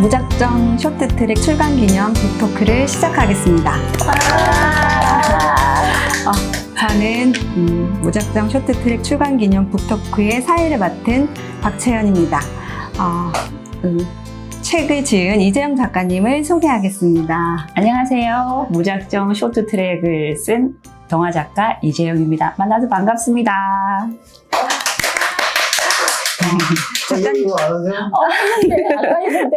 무작정 쇼트트랙 출간 기념 북토크를 시작하겠습니다. 저는 무작정 쇼트트랙 출간 기념 북토크의 사회를 맡은 박채연입니다. 책을 지은 이재영 작가님을 소개하겠습니다. 안녕하세요. 무작정 쇼트트랙을 쓴 동화작가 이재영입니다. 만나서 반갑습니다. 작가님, 네, 아까 했는데.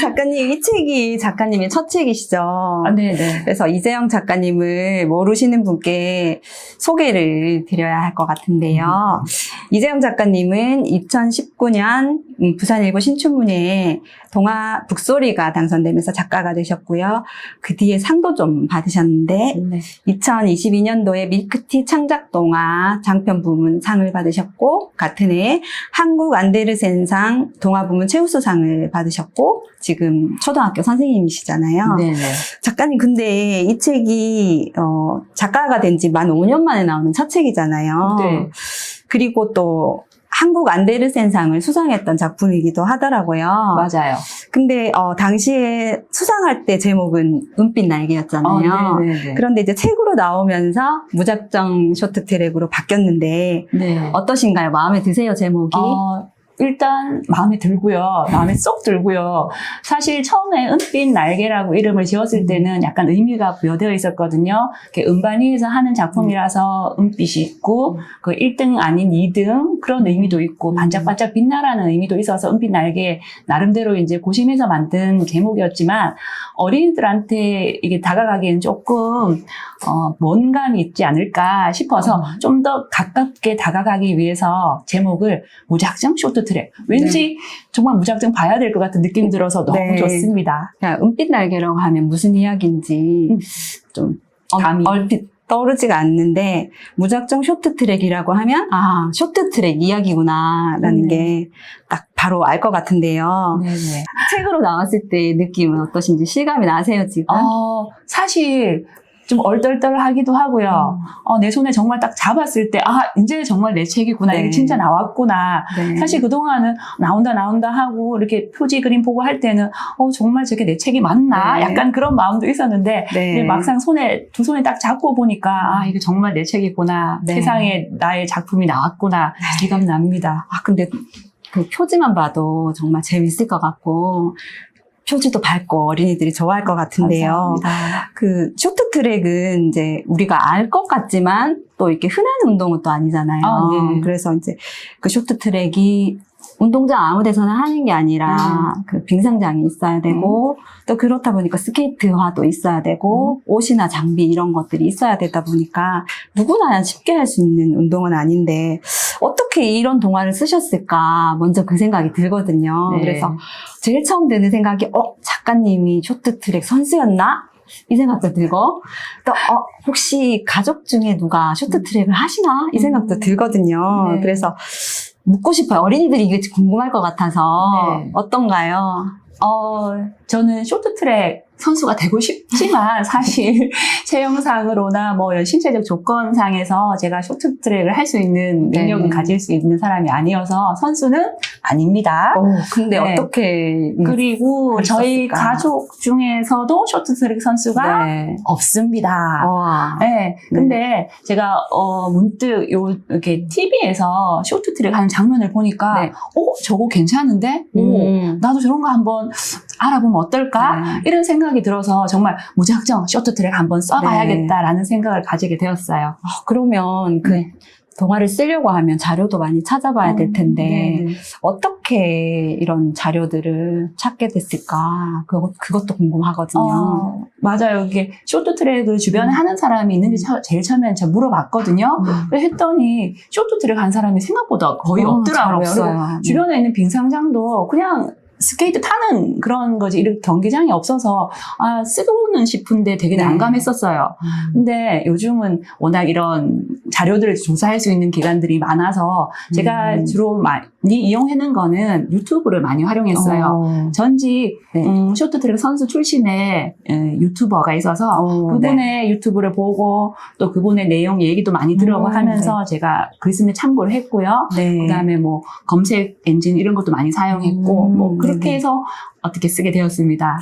작가님, 이 책이 작가님의 첫 책이시죠? 네네. 그래서 이재영 작가님을 모르시는 분께 소개를 드려야 할 것 같은데요. 이재영 작가님은 2019년 부산일보 신춘문예에 동화 북소리가 당선되면서 작가가 되셨고요. 그 뒤에 상도 좀 받으셨는데 2022년도에 밀크티 창작동화 장편 부문 상을 받으셨고, 같은 해에 한국 안데르센상 동화 부문 최우수상을 받으셨고, 지금 초등학교 선생님이시잖아요. 네네. 작가님, 근데 이 책이 작가가 된 지 만 5년 만에 나오는 첫 책이잖아요. 네. 그리고 또 한국 안데르센상을 수상했던 작품이기도 하더라고요. 맞아요. 근데 당시에 수상할 때 제목은 은빛 날개였잖아요. 네네네. 그런데 이제 책으로 나오면서 무작정 쇼트트랙으로 바뀌었는데 네. 어떠신가요? 마음에 드세요, 제목이? 일단 마음에 들고요. 마음에 쏙 들고요. 사실 처음에 은빛 날개라고 이름을 지었을 때는 약간 의미가 부여되어 있었거든요. 음반위에서 하는 작품이라서 은빛이 있고, 그 1등 아닌 2등 그런 의미도 있고, 반짝반짝 빛나라는 의미도 있어서 은빛 날개 나름대로 이제 고심해서 만든 제목이었지만, 어린이들한테 이게 다가가기엔 조금 먼 감이 있지 않을까 싶어서 좀 더 가깝게 다가가기 위해서 제목을 무작정 쇼트트랙. 왠지 정말 무작정 봐야 될 것 같은 느낌이 들어서 너무 좋습니다. 은빛 날개라고 하면 무슨 이야기인지 좀 얼핏 떠오르지가 않는데, 무작정 쇼트트랙이라고 하면 쇼트트랙 이야기구나 라는 게 딱 바로 알 것 같은데요. 네네. 책으로 나왔을 때 느낌은 어떠신지 실감이 나세요, 지금? 사실 좀 얼떨떨하기도 하고요. 내 손에 정말 딱 잡았을 때, 이제 정말 내 책이구나. 이게 진짜 나왔구나. 네. 사실 그동안은 나온다 하고 이렇게 표지 그림 보고 할 때는, 정말 저게 내 책이 맞나? 네. 약간 그런 마음도 있었는데, 근데 막상 두 손에 딱 잡고 보니까, 이게 정말 내 책이구나. 네. 세상에 나의 작품이 나왔구나. 기감 납니다. 근데 그 표지만 봐도 정말 재밌을 것 같고, 표지도 밝고 어린이들이 좋아할 것 같은데요. 감사합니다. 그 쇼트트랙은 이제 우리가 알 것 같지만 또 이렇게 흔한 운동은 또 아니잖아요. 네. 그래서 이제 그 쇼트트랙이 운동장 아무 데서나 하는 게 아니라 그 빙상장이 있어야 되고, 또 그렇다 보니까 스케이트화도 있어야 되고, 옷이나 장비 이런 것들이 있어야 되다 보니까 누구나 쉽게 할 수 있는 운동은 아닌데, 어떻게 이런 동화를 쓰셨을까 먼저 그 생각이 들거든요. 네. 그래서 제일 처음 드는 생각이 작가님이 쇼트트랙 선수였나? 이 생각도 들고, 또 혹시 가족 중에 누가 쇼트트랙을 하시나? 이 생각도 들거든요. 네. 그래서 묻고 싶어요. 어린이들이 이게 궁금할 것 같아서. 네. 어떤가요? 저는 쇼트트랙 선수가 되고 싶지만 사실 체형상으로나 뭐 신체적 조건상에서 제가 쇼트트랙을 할 수 있는 능력은 가질 수 있는 사람이 아니어서 선수는 아닙니다. 근데 네. 어떻게 그리고 저희 있었을까? 가족 중에서도 쇼트트랙 선수가 없습니다. 네. 근데 제가 문득 이렇게 TV에서 쇼트트랙 하는 장면을 보니까 저거 괜찮은데? 나도 저런 거 한번 알아보면 어떨까? 이런 생각이 들어서 정말 무작정 쇼트트랙 한번 써봐야겠다라는 생각을 가지게 되었어요. 그러면 그 동화를 쓰려고 하면 자료도 많이 찾아봐야 될 텐데, 어떻게 이런 자료들을 찾게 됐을까? 그것도 궁금하거든요. 맞아요. 이게 쇼트트랙을 주변에 하는 사람이 있는지 제일 처음에 제가 물어봤거든요. 그래서 했더니 쇼트트랙 한 사람이 생각보다 거의 없더라고요. 그리고 주변에 있는 빙상장도 그냥 스케이트 타는 그런 거지, 이렇게 경기장이 없어서, 쓰고는 싶은데 되게 난감했었어요. 근데 요즘은 워낙 이런 자료들을 조사할 수 있는 기관들이 많아서, 제가 주로 많이 이용하는 거는 유튜브를 많이 활용했어요. 전직, 쇼트트랙 선수 출신의 유튜버가 있어서, 그분의 유튜브를 보고, 또 그분의 내용 얘기도 많이 들어보고 하면서 제가 글쓰는 참고를 했고요. 그 다음에 뭐, 검색 엔진 이런 것도 많이 사용했고, 뭐, 그렇게 네네. 해서 어떻게 쓰게 되었습니다.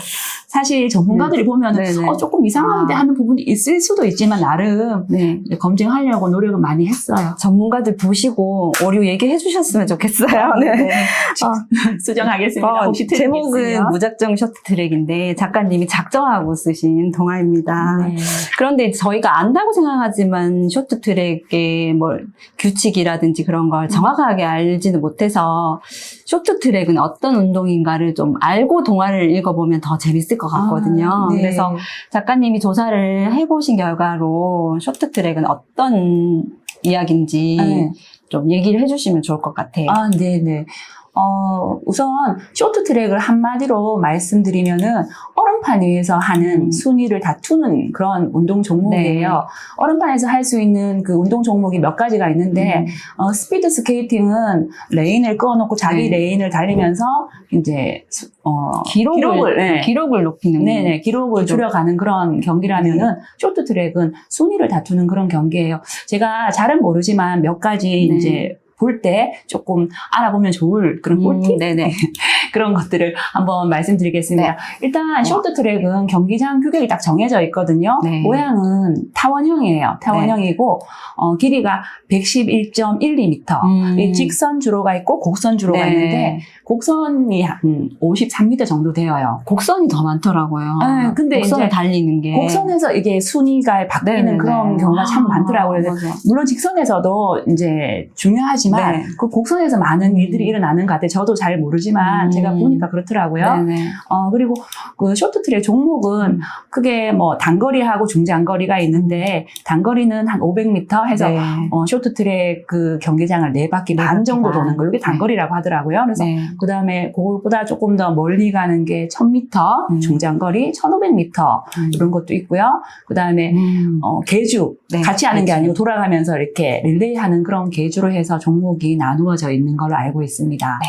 사실 전문가들이 보면은 네네. 조금 이상한데 하는 부분이 있을 수도 있지만 나름 네. 검증하려고 노력을 많이 했어요. 전문가들 보시고 오류 얘기해 주셨으면 좋겠어요. 네. 수정하겠습니다. 혹시 제목은 틀리겠어요? 무작정 쇼트트랙인데 작가님이 작정하고 쓰신 동화입니다. 네. 그런데 저희가 안다고 생각하지만 쇼트트랙의 뭐 규칙이라든지 그런 걸 정확하게 알지는 못해서 쇼트트랙은 어떤 운동인가를 좀 알고 동화를 읽어보면 더 재밌을 것 같거든요. 네. 그래서 작가님이 조사를 해보신 결과로 쇼트트랙은 어떤 이야기인지 네. 좀 얘기를 해주시면 좋을 것 같아요. 네네. 우선 쇼트트랙을 한마디로 말씀드리면은 얼음판 위에서 하는 순위를 다투는 그런 운동 종목이에요. 네. 얼음판에서 할 수 있는 그 운동 종목이 몇 가지가 있는데, 스피드 스케이팅은 레인을 꺼놓고 자기 네. 레인을 달리면서 이제, 기록을 높이는. 네네, 기록을 줄여가는 그런 경기라면은 쇼트트랙은 순위를 다투는 그런 경기예요. 제가 잘은 모르지만 몇 가지 네. 이제 볼 때 조금 알아보면 좋을 그런 꿀팁? 네네. 그런 것들을 한번 말씀드리겠습니다. 네. 일단 쇼트트랙은 경기장 규격이 딱 정해져 있거든요. 네. 모양은 타원형이에요. 타원형이고 길이가 111.12m. 이 직선 주로가 있고 곡선 주로가 네. 있는데 곡선이 한 53m 정도 되어요. 곡선이 더 많더라고요. 네, 근데 곡선을 이제 달리는 게. 곡선에서 이게 순위가 바뀌는 네네네. 그런 경우가 참 많더라고요. 그래서 맞아요. 물론 직선에서도 이제 중요하지만 네. 그 곡선에서 많은 일들이 일어나는 것 같아요. 저도 잘 모르지만 제가 보니까 그렇더라고요. 네네. 그리고 그 쇼트트랙 종목은 크게 뭐 단거리하고 중장거리가 있는데 단거리는 한 500m 해서 네. 쇼트트랙 그 경기장을 4바퀴 반 바퀴 정도 반. 도는 거 이게 단거리라고 하더라고요. 그래서 네. 그 다음에 그거보다 조금 더 멀리 가는 게 1000m, 중장거리 1500m 이런 것도 있고요. 그 다음에 계주 네, 같이 하는 게 계주. 아니고 돌아가면서 이렇게 릴레이하는 그런 계주로 해서 종목이 나누어져 있는 걸로 알고 있습니다. 네.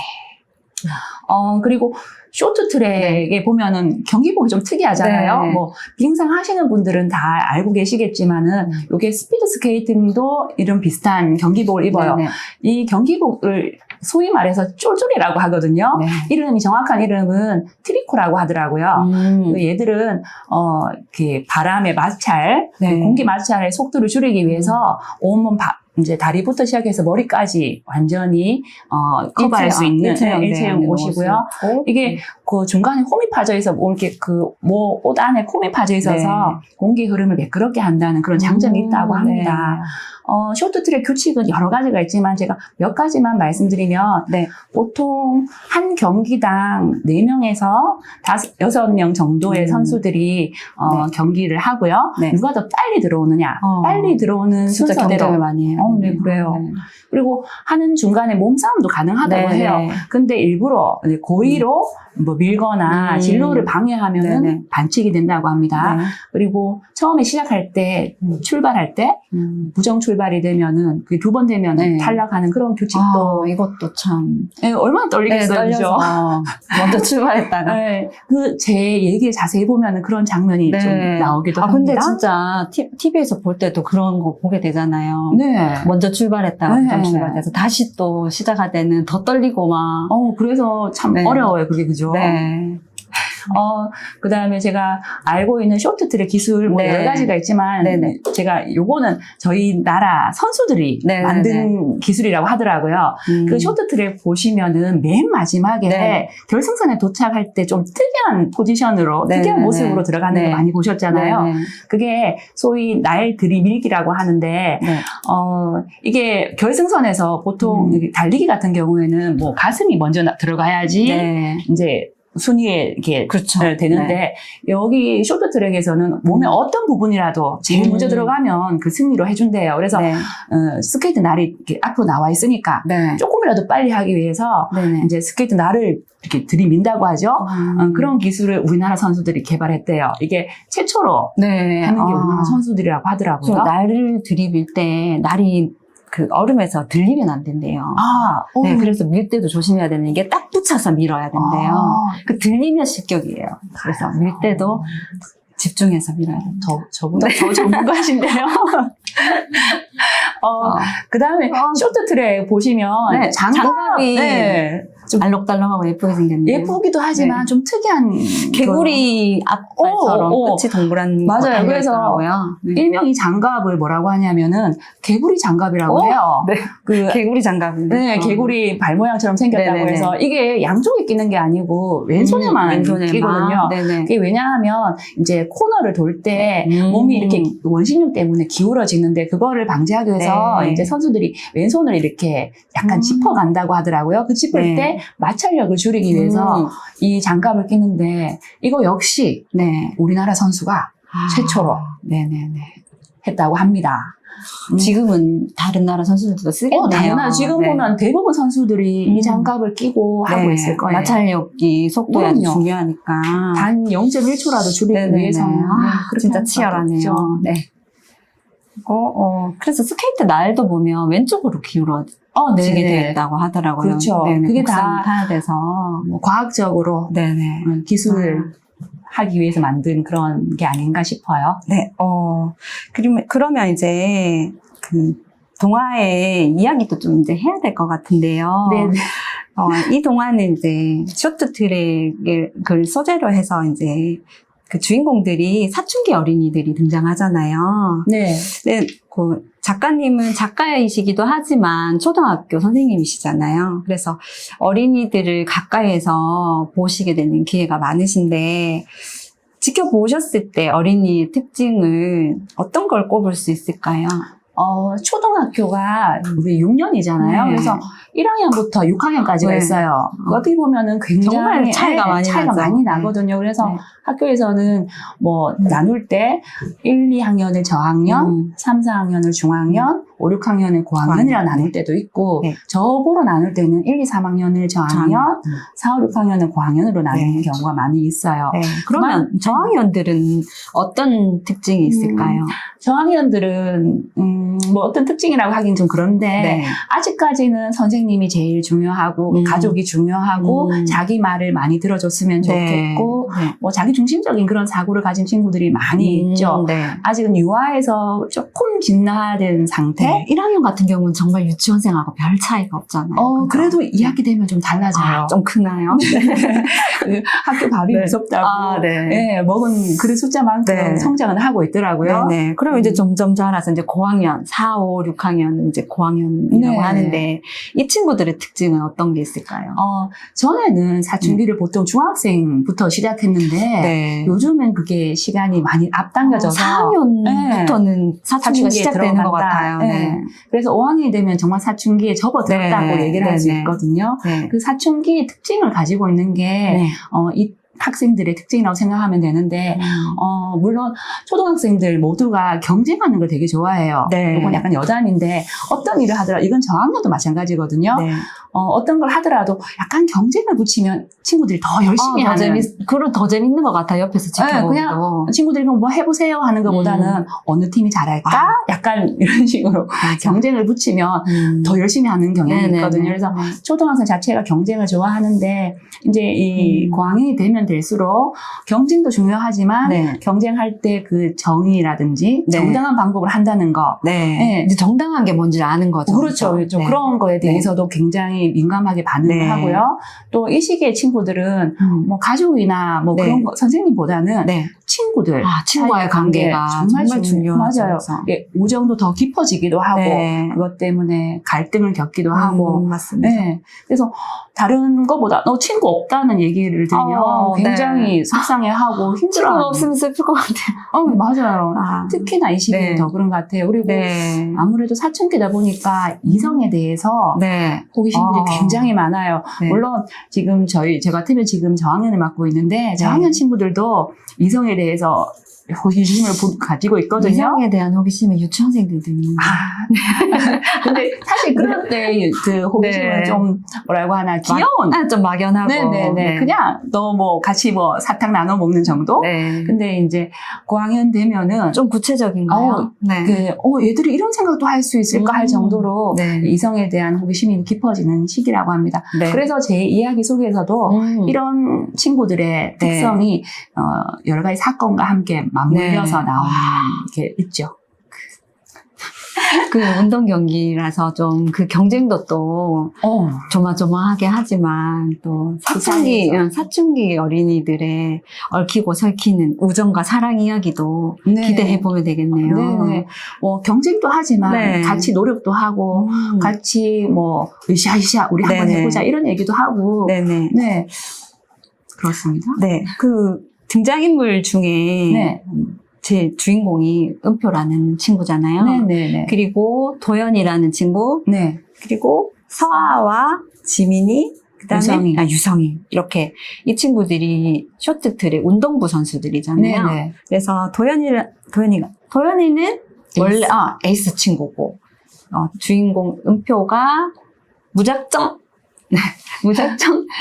그리고 쇼트트랙에 보면은 경기복이 좀 특이하잖아요. 네. 뭐 빙상 하시는 분들은 다 알고 계시겠지만은 이게 스피드 스케이팅도 이런 비슷한 경기복을 입어요. 네네. 이 경기복을 소위 말해서 쫄쫄이라고 하거든요. 네. 이름이 정확한 이름은 트리코라고 하더라고요. 얘들은 이렇게 바람의 마찰, 네. 공기 마찰의 속도를 줄이기 위해서 온몸 이제 다리부터 시작해서 머리까지 완전히 커버할 수 있는 일체형 옷이고요. 이게 그 중간에 홈이 파져 있어 뭐 이렇게 그 뭐 옷 안에 홈이 파져 있어서 공기 흐름을 매끄럽게 한다는 그런 장점이 있다고 합니다. 쇼트트랙 규칙은 여러 가지가 있지만 제가 몇 가지만 말씀드리면 네. 보통 한 경기당 4명에서 6명 정도의 선수들이 경기를 하고요. 네. 누가 더 빨리 들어오느냐. 빨리 들어오는 진짜 순서대로. 경쟁을 많이 해요. 네, 그래요. 네. 그리고 하는 중간에 몸싸움도 가능하다고 네, 해요. 네. 근데 일부러 고의로 뭐 밀거나 진로를 방해하면은 네, 네. 반칙이 된다고 합니다. 네. 그리고 처음에 시작할 때, 출발할 때, 부정 출발이 되면은, 그게 2번 되면 네. 탈락하는 그런 규칙도. 이것도 참. 네, 얼마나 떨리겠어요, 그죠? 먼저 출발했다가. 네, 제 얘기를 자세히 보면은 그런 장면이 네. 좀 나오기도 합니다. 근데 진짜 TV에서 볼 때도 그런 거 보게 되잖아요. 네. 먼저 출발했다가 네. 부정 출발해서 다시 또 시작할 때는 더 떨리고 막. 그래서 참 네. 어려워요, 그게, 그죠? 네. 그 다음에 제가 알고 있는 쇼트트랙 기술 뭐 네. 여러 가지가 있지만 네네. 제가 요거는 저희 나라 선수들이 네네네. 만든 기술이라고 하더라고요. 그 쇼트트랙 보시면은 맨 마지막에 네. 결승선에 도착할 때 좀 특이한 포지션으로 네네네. 특이한 모습으로 들어가는 네. 거 많이 보셨잖아요. 네. 그게 소위 날 들이밀기라고 하는데 네. 이게 결승선에서 보통 달리기 같은 경우에는 뭐 가슴이 먼저 들어가야지 네. 이제 순위에 이렇게 그렇죠. 되는데 여기 쇼트트랙에서는 몸의 어떤 부분이라도 제일 먼저 들어가면 그 승리로 해준대요. 그래서 네. 스케이트 날이 이렇게 앞으로 나와 있으니까 네. 조금이라도 빨리 하기 위해서 네네. 이제 스케이트 날을 이렇게 들이민다고 하죠. 그런 기술을 우리나라 선수들이 개발했대요. 이게 최초로 네. 하는 게 우리나라 선수들이라고 하더라고요. 날을 들이밀 때 날이 그 얼음에서 들리면 안 된대요. 네, 그래서 밀 때도 조심해야 되는 게 딱 붙여서 밀어야 된대요. 그 들리면 실격이에요. 그래서 밀 때도 집중해서 밀어야 돼요. 저보다 더 전문가신데요. 그 다음에 쇼트트랙 보시면 네, 장갑이 좀 알록달록하고 예쁘게 생겼네요. 예쁘기도 하지만 네. 좀 특이한 개구리 앞발처럼 끝이 동그란 거 맞아요. 그래서 달려있더라고요. 네. 일명 이 장갑을 뭐라고 하냐면은 개구리 장갑이라고 해요. 네. 그 개구리 장갑인데. 네, 개구리 발 모양처럼 생겼다고 네네네. 해서 이게 양쪽에 끼는 게 아니고 왼손에만 왼손에만. 끼거든요. 네네. 그게 왜냐하면 이제 코너를 돌 때 몸이 이렇게 원심력 때문에 기울어지는데 그거를 방지하기 위해서 네. 이제 선수들이 왼손을 이렇게 약간 음. 짚어간다고 하더라고요. 그 짚을 네. 때 마찰력을 줄이기 위해서 이 장갑을 끼는데 이거 역시 네. 우리나라 선수가 최초로 네네네. 했다고 합니다. 지금은 다른 나라 선수들도 쓰겠네요. 당연하죠. 지금 네. 보면 대부분 선수들이 이 장갑을 끼고 하고 네. 있을 거예요. 마찰력이 속도에 아주 그럼요. 중요하니까. 단 0.1초라도 줄이기 네네네. 위해서는 그렇게 진짜 하는 수밖에 치열하네요. 없죠. 네. 그래서 스케이트 날도 보면 왼쪽으로 기울어지게 네네. 되었다고 하더라고요. 그렇죠. 네네. 그게 곡선 다 타야 돼서. 뭐 과학적으로 네네. 기술을 하기 위해서 만든 그런 게 아닌가 싶어요. 네. 그러면 이제 그 동화의 이야기도 좀 이제 해야 될 것 같은데요. 네. 이 동화는 이제 쇼트트랙을 소재로 해서 이제 그 주인공들이 사춘기 어린이들이 등장하잖아요. 네. 네, 그 작가님은 작가이시기도 하지만 초등학교 선생님이시잖아요. 그래서 어린이들을 가까이에서 보시게 되는 기회가 많으신데 지켜보셨을 때 어린이의 특징을 어떤 걸 꼽을 수 있을까요? 초등학교가 우리 6년이잖아요. 네. 그래서 1학년부터 6학년까지가 네. 있어요. 어떻게 보면은 굉장히 정말 차이가 많이 나죠. 많이 나거든요. 그래서 네. 학교에서는 뭐 나눌 때 1, 2학년을 저학년, 3, 4학년을 중학년, 5, 6학년을 고학년이라 고학년. 나눌 때도 있고 네. 저보로 나눌 때는 1, 2, 3학년을 저학년, 4, 5, 6학년을 고학년으로 나누는 네. 경우가 많이 있어요. 네. 그러면 저학년들은 어떤 특징이 있을까요? 저학년들은 뭐 어떤 특징이라고 하긴 좀 그런데 네. 아직까지는 선생님이 제일 중요하고 가족이 중요하고 자기 말을 많이 들어줬으면 좋겠고 네. 뭐 자기 중심적인 그런 사고를 가진 친구들이 많이 있죠. 네. 아직은 유아에서 조금 진화된 상태. 네. 1학년 같은 경우는 정말 유치원생하고 별 차이가 없잖아요. 그래도 2학기 되면 좀 달라져요. 좀 크나요? 그 학교 밥이 네. 무섭다고. 네. 네, 먹은 그 숫자만큼 네. 성장은 하고 있더라고요. 네. 그럼 이제 점점 자라서 이제 고학년, 4, 5, 6학년은 이제 고학년이라고 네. 하는데 이 친구들의 특징은 어떤 게 있을까요? 전에는 사춘기를 보통 중학생부터 시작했는데 네. 요즘엔 그게 시간이 많이 앞당겨져서 4학년부터는 사춘기가 사춘기에 시작되는 것 들어간다. 같아요. 네. 그래서 5학년이 되면 정말 사춘기에 접어들었다고 네. 얘기를 할 수 네. 있거든요. 네. 그 사춘기의 특징을 가지고 있는 게 네. 이 학생들의 특징이라고 생각하면 되는데 물론 초등학생들 모두가 경쟁하는 걸 되게 좋아해요. 네. 이건 약간 여담인데 어떤 일을 하더라도 이건 저학년도 마찬가지거든요. 네. 어떤 걸 하더라도 약간 경쟁을 붙이면 친구들이 더 열심히 하는. 그럼 더 재밌는 것 같아요. 옆에서 지켜보기도. 그냥 친구들이 그럼 뭐 해보세요 하는 것보다는 어느 팀이 잘할까? 약간 이런 식으로 경쟁을 붙이면 더 열심히 하는 경향이 네네네. 있거든요. 그래서 네. 초등학생 자체가 경쟁을 좋아하는데 이제 이 고학년이 되면 될수록 경쟁도 중요하지만 네. 경쟁할 때 그 정의라든지 네. 정당한 방법을 한다는 거. 네. 네. 이제 정당한 게 뭔지를 아는 거죠. 그렇죠. 그렇죠. 네. 그런 거에 대해서도 굉장히 민감하게 반응을 네. 하고요. 또 이 시기의 친구들은 뭐 가족이나 뭐 네. 그런 거, 선생님보다는 네. 친구들. 친구와의 관계가 정말 중요하죠. 맞아요. 예, 우정도 더 깊어지기도 하고 네. 그것 때문에 갈등을 겪기도 하고. 맞습니다. 네. 그래서 다른 거보다 너 친구 없다는 얘기를 들으면 굉장히 속상해하고 힘들어. 친구가 없으면 슬플 것 같아요. 맞아요. 특히나 이 시기는 네. 더 그런 것 같아요. 그리고 네. 아무래도 사춘기다 보니까 이성에 대해서 네. 호기심들이 굉장히 많아요. 네. 물론 지금 제 같으면 지금 저학년을 맡고 있는데 저학년 친구들도 이성에 대해서 호기심을 가지고 있거든요. 이성에 대한 호기심은 유치원생들도 있는데. 근데 사실 그럴 때 그 호기심은 네. 좀 뭐라고 하나 귀여운. 좀 막연하고. 네네네. 네. 그냥 너 뭐 같이 뭐 사탕 나눠 먹는 정도? 네. 근데 이제 고학년 되면은 좀 구체적인가요? 네. 얘들이 이런 생각도 할 수 있을까 할 정도로 네. 이성에 대한 호기심이 깊어지는 시기라고 합니다. 네. 그래서 제 이야기 속에서도 이런 친구들의 특성이 여러 가지 사건과 함께 맞물려서 네. 나오는 게 있죠. 그 운동 경기라서 좀 그 경쟁도 또 조마조마하게 하지만 또 사춘기 어린이들의 얽히고 설키는 우정과 사랑 이야기도 네. 기대해 보면 되겠네요. 네. 뭐 경쟁도 하지만 네. 같이 노력도 하고 같이 뭐 으쌰으쌰 우리 한번 네네. 해보자 이런 얘기도 하고. 네네. 네. 그렇습니다. 네. 그 등장인물 중에 네. 제 주인공이 은표라는 친구잖아요. 네네네. 그리고 도연이라는 친구, 네. 그리고 서아와 지민이, 그다음에 유성이 이렇게 이 친구들이 쇼트트랙 운동부 선수들이잖아요. 네네. 그래서 도연이는 원래 에이스 친구고 주인공 은표가 무작정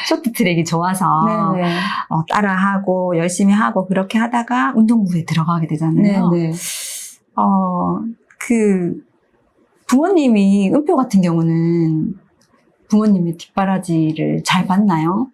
쇼트트랙이 좋아서 네네. 따라하고 열심히 하고 그렇게 하다가 운동부에 들어가게 되잖아요. 네네. 그 부모님이 은표 같은 경우는 부모님의 뒷바라지를 잘 봤나요?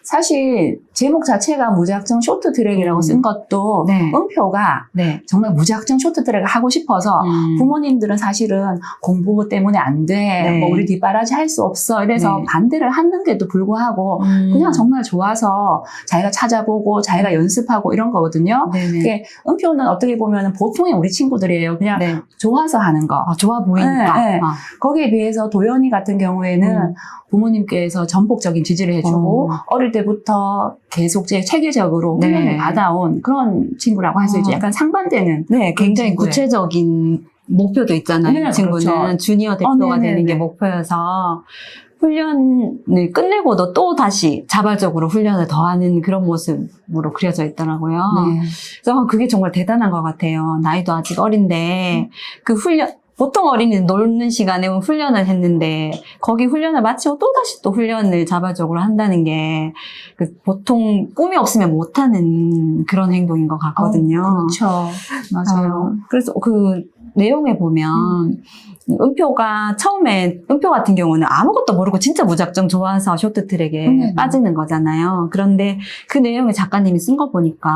사실 제목 자체가 무작정 쇼트트랙이라고 쓴 것도 네. 은표가 네. 정말 무작정 쇼트트랙을 하고 싶어서 부모님들은 사실은 공부 때문에 안 돼. 네. 뭐 우리 뒷바라지 할 수 없어. 이래서 네. 반대를 하는데도 불구하고 그냥 정말 좋아서 자기가 찾아보고 자기가 연습하고 이런 거거든요. 네네. 이게 은표는 어떻게 보면 보통의 우리 친구들이에요. 그냥 네. 좋아서 하는 거. 좋아 보이니까. 네, 네. 거기에 비해서 도연이 같은 경우에는 부모님께서 전폭적인 지지를 해주고 어릴 때부터 계속 체계적으로 네. 훈련을 받아온 그런 친구라고 할 수 있죠. 약간 상반되는. 네, 굉장히 친구예요. 구체적인 목표도 있잖아요. 네, 이 친구는 그렇죠. 주니어 대표가 네네네. 되는 게 목표여서 훈련을 끝내고도 또 다시 자발적으로 훈련을 더하는 그런 모습으로 그려져 있더라고요. 네. 그래서 그게 정말 대단한 것 같아요. 나이도 아직 어린데 그 보통 어린이는 놀는 시간에 훈련을 했는데 거기 훈련을 마치고 또다시 또 훈련을 자발적으로 한다는 게 보통 꿈이 없으면 못하는 그런 행동인 것 같거든요. 그렇죠. 맞아요. 그래서 그 내용에 보면 은표가 처음에 은표 같은 경우는 아무것도 모르고 진짜 무작정 좋아서 쇼트트랙에 빠지는 거잖아요. 그런데 그 내용을 작가님이 쓴 거 보니까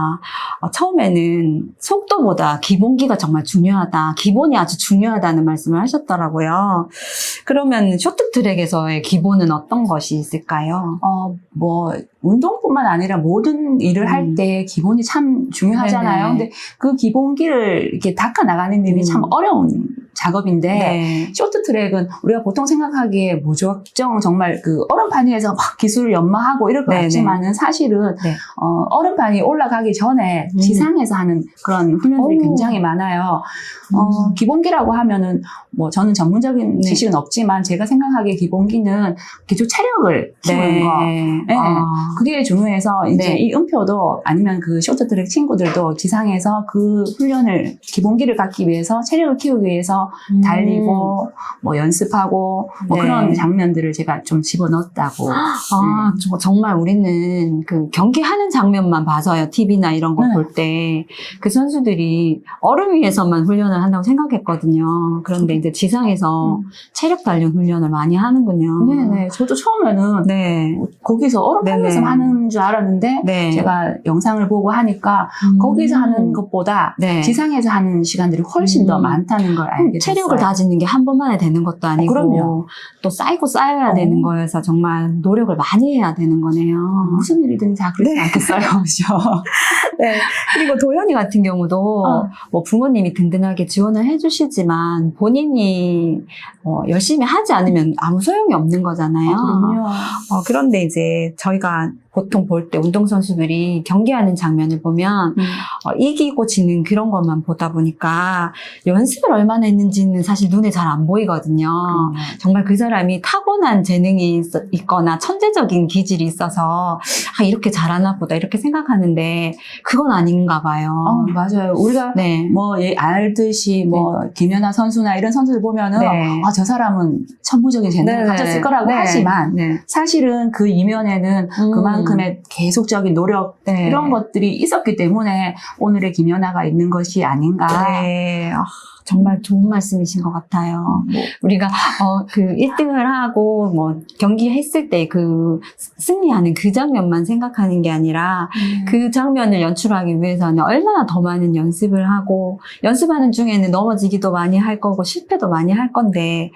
처음에는 속도보다 기본기가 정말 중요하다. 기본이 아주 중요하다는 말씀을 하셨더라고요. 그러면 쇼트트랙에서의 기본은 어떤 것이 있을까요? 뭐 운동뿐만 아니라 모든 일을 할 때 기본이 참 중요하잖아요. 네네. 근데 그 기본기를 이렇게 닦아 나가는 일이 참 어려운 작업인데 네. 쇼트트랙은 우리가 보통 생각하기에 무작정 정말 그 얼음판 위에서 막 기술을 연마하고 이럴 것 네네. 같지만은 사실은 네. 얼음판이 올라가기 전에 지상에서 하는 그런 훈련들이 굉장히 많아요. 기본기라고 하면은 뭐 저는 전문적인 지식은 없지만 제가 생각하기에 기본기는 기초 체력을 키우는 거. 네. 그게 중요해서 이제 네. 이 은표도 아니면 그 쇼트트랙 친구들도 지상에서 그 훈련을 기본기를 갖기 위해서 체력을 키우기 위해서 달리고 뭐 연습하고 뭐 네. 그런 장면들을 제가 좀 집어넣었다고. 정말 우리는 그 경기하는 장면만 봐서요. TV나 이런 거 볼 때 그 선수들이 얼음 위에서만 훈련을 한다고 생각했거든요. 그런데 이제 지상에서 체력 단련 훈련을 많이 하는군요. 네네. 저도 처음에는 네. 거기서 얼음판 위에서 네네. 하는 줄 알았는데 네. 제가 영상을 보고 하니까 거기서 하는 것보다 네. 지상에서 하는 시간들이 훨씬 더 많다는 걸 알게 됐어요. 체력을 다지는 게 한 번만에 되는 것도 아니고 그럼요. 또 쌓이고 쌓여야 되는 거여서 정말 노력을 많이 해야 되는 거네요. 무슨 일이든 다 그렇지 않겠어요. 그렇죠? 네. 그리고 도연이 같은 경우도 뭐 부모님이 든든하게 지원을 해주시지만 본인이 열심히 하지 않으면 아무 소용이 없는 거잖아요. 그럼요. 그런데 이제 저희가 보통 볼 때 운동선수들이 경기하는 장면을 보면 이기고 지는 그런 것만 보다 보니까 연습을 얼마나 했는지는 사실 눈에 잘 안 보이거든요. 정말 그 사람이 타고난 재능이 있거나 천재적인 기질이 있어서 이렇게 잘하나 보다 이렇게 생각하는데 그건 아닌가 봐요. 맞아요. 우리가 네. 뭐 알듯이 뭐 김연아 선수나 이런 선수들 보면은 네. 저 사람은 천부적인 재능을 네. 가졌을 거라고 네. 하지만 네. 사실은 그 이면에는 그만큼의 계속적인 노력 네. 이런 것들이 있었기 때문에 오늘의 김연아가 있는 것이 아닌가. 네. 정말 좋은 말씀이신 것 같아요. 우리가 그 1등을 하고 뭐 경기 했을 때 그 승리하는 그 장면만 생각하는 게 아니라 그 장면을 연출하기 위해서는 얼마나 더 많은 연습을 하고 연습하는 중에는 넘어지기도 많이 할 거고 실패도 많이 할 건데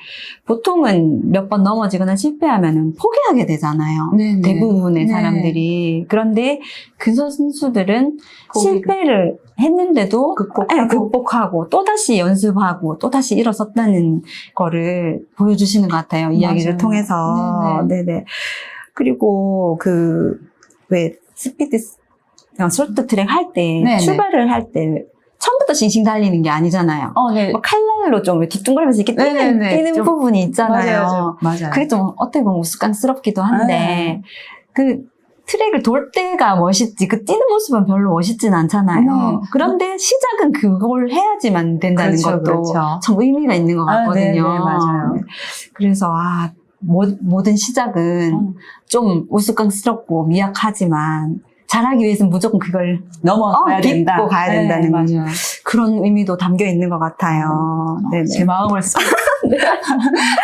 보통은 몇 번 넘어지거나 실패하면은 포기하게 되잖아요. 네네. 대부분의 네. 사람들이. 그런데 그 선수들은 포기를. 실패를 했는데도 극복하고 또다시 연습하고 또다시 일어섰다는 거를 보여주시는 것 같아요. 이야기를 맞아요. 통해서. 네네. 그리고 왜 스피드 쇼트트랙 할 때 네네. 출발을 할 때 처음부터 싱싱 달리는 게 아니잖아요. 네. 뭐 칼날로 좀 뒤뚱거리면서 이렇게 뛰는 좀 부분이 있잖아요. 맞아요. 그게 좀 어떻게 보면 우스꽝스럽기도 한데 그 트랙을 돌 때가 멋있지 그 뛰는 모습은 별로 멋있진 않잖아요. 그런데 시작은 그걸 해야지만 된다는 그렇죠, 것도 그렇죠. 참 의미가 있는 것 같거든요. 네네, 맞아요. 그래서 모든 시작은 좀 우스꽝스럽고 미약하지만 잘하기 위해서는 무조건 그걸 넘어가야 된다. 딛고 가야 된다는 맞아요. 그런 의미도 담겨 있는 것 같아요. 네네. 제 마음을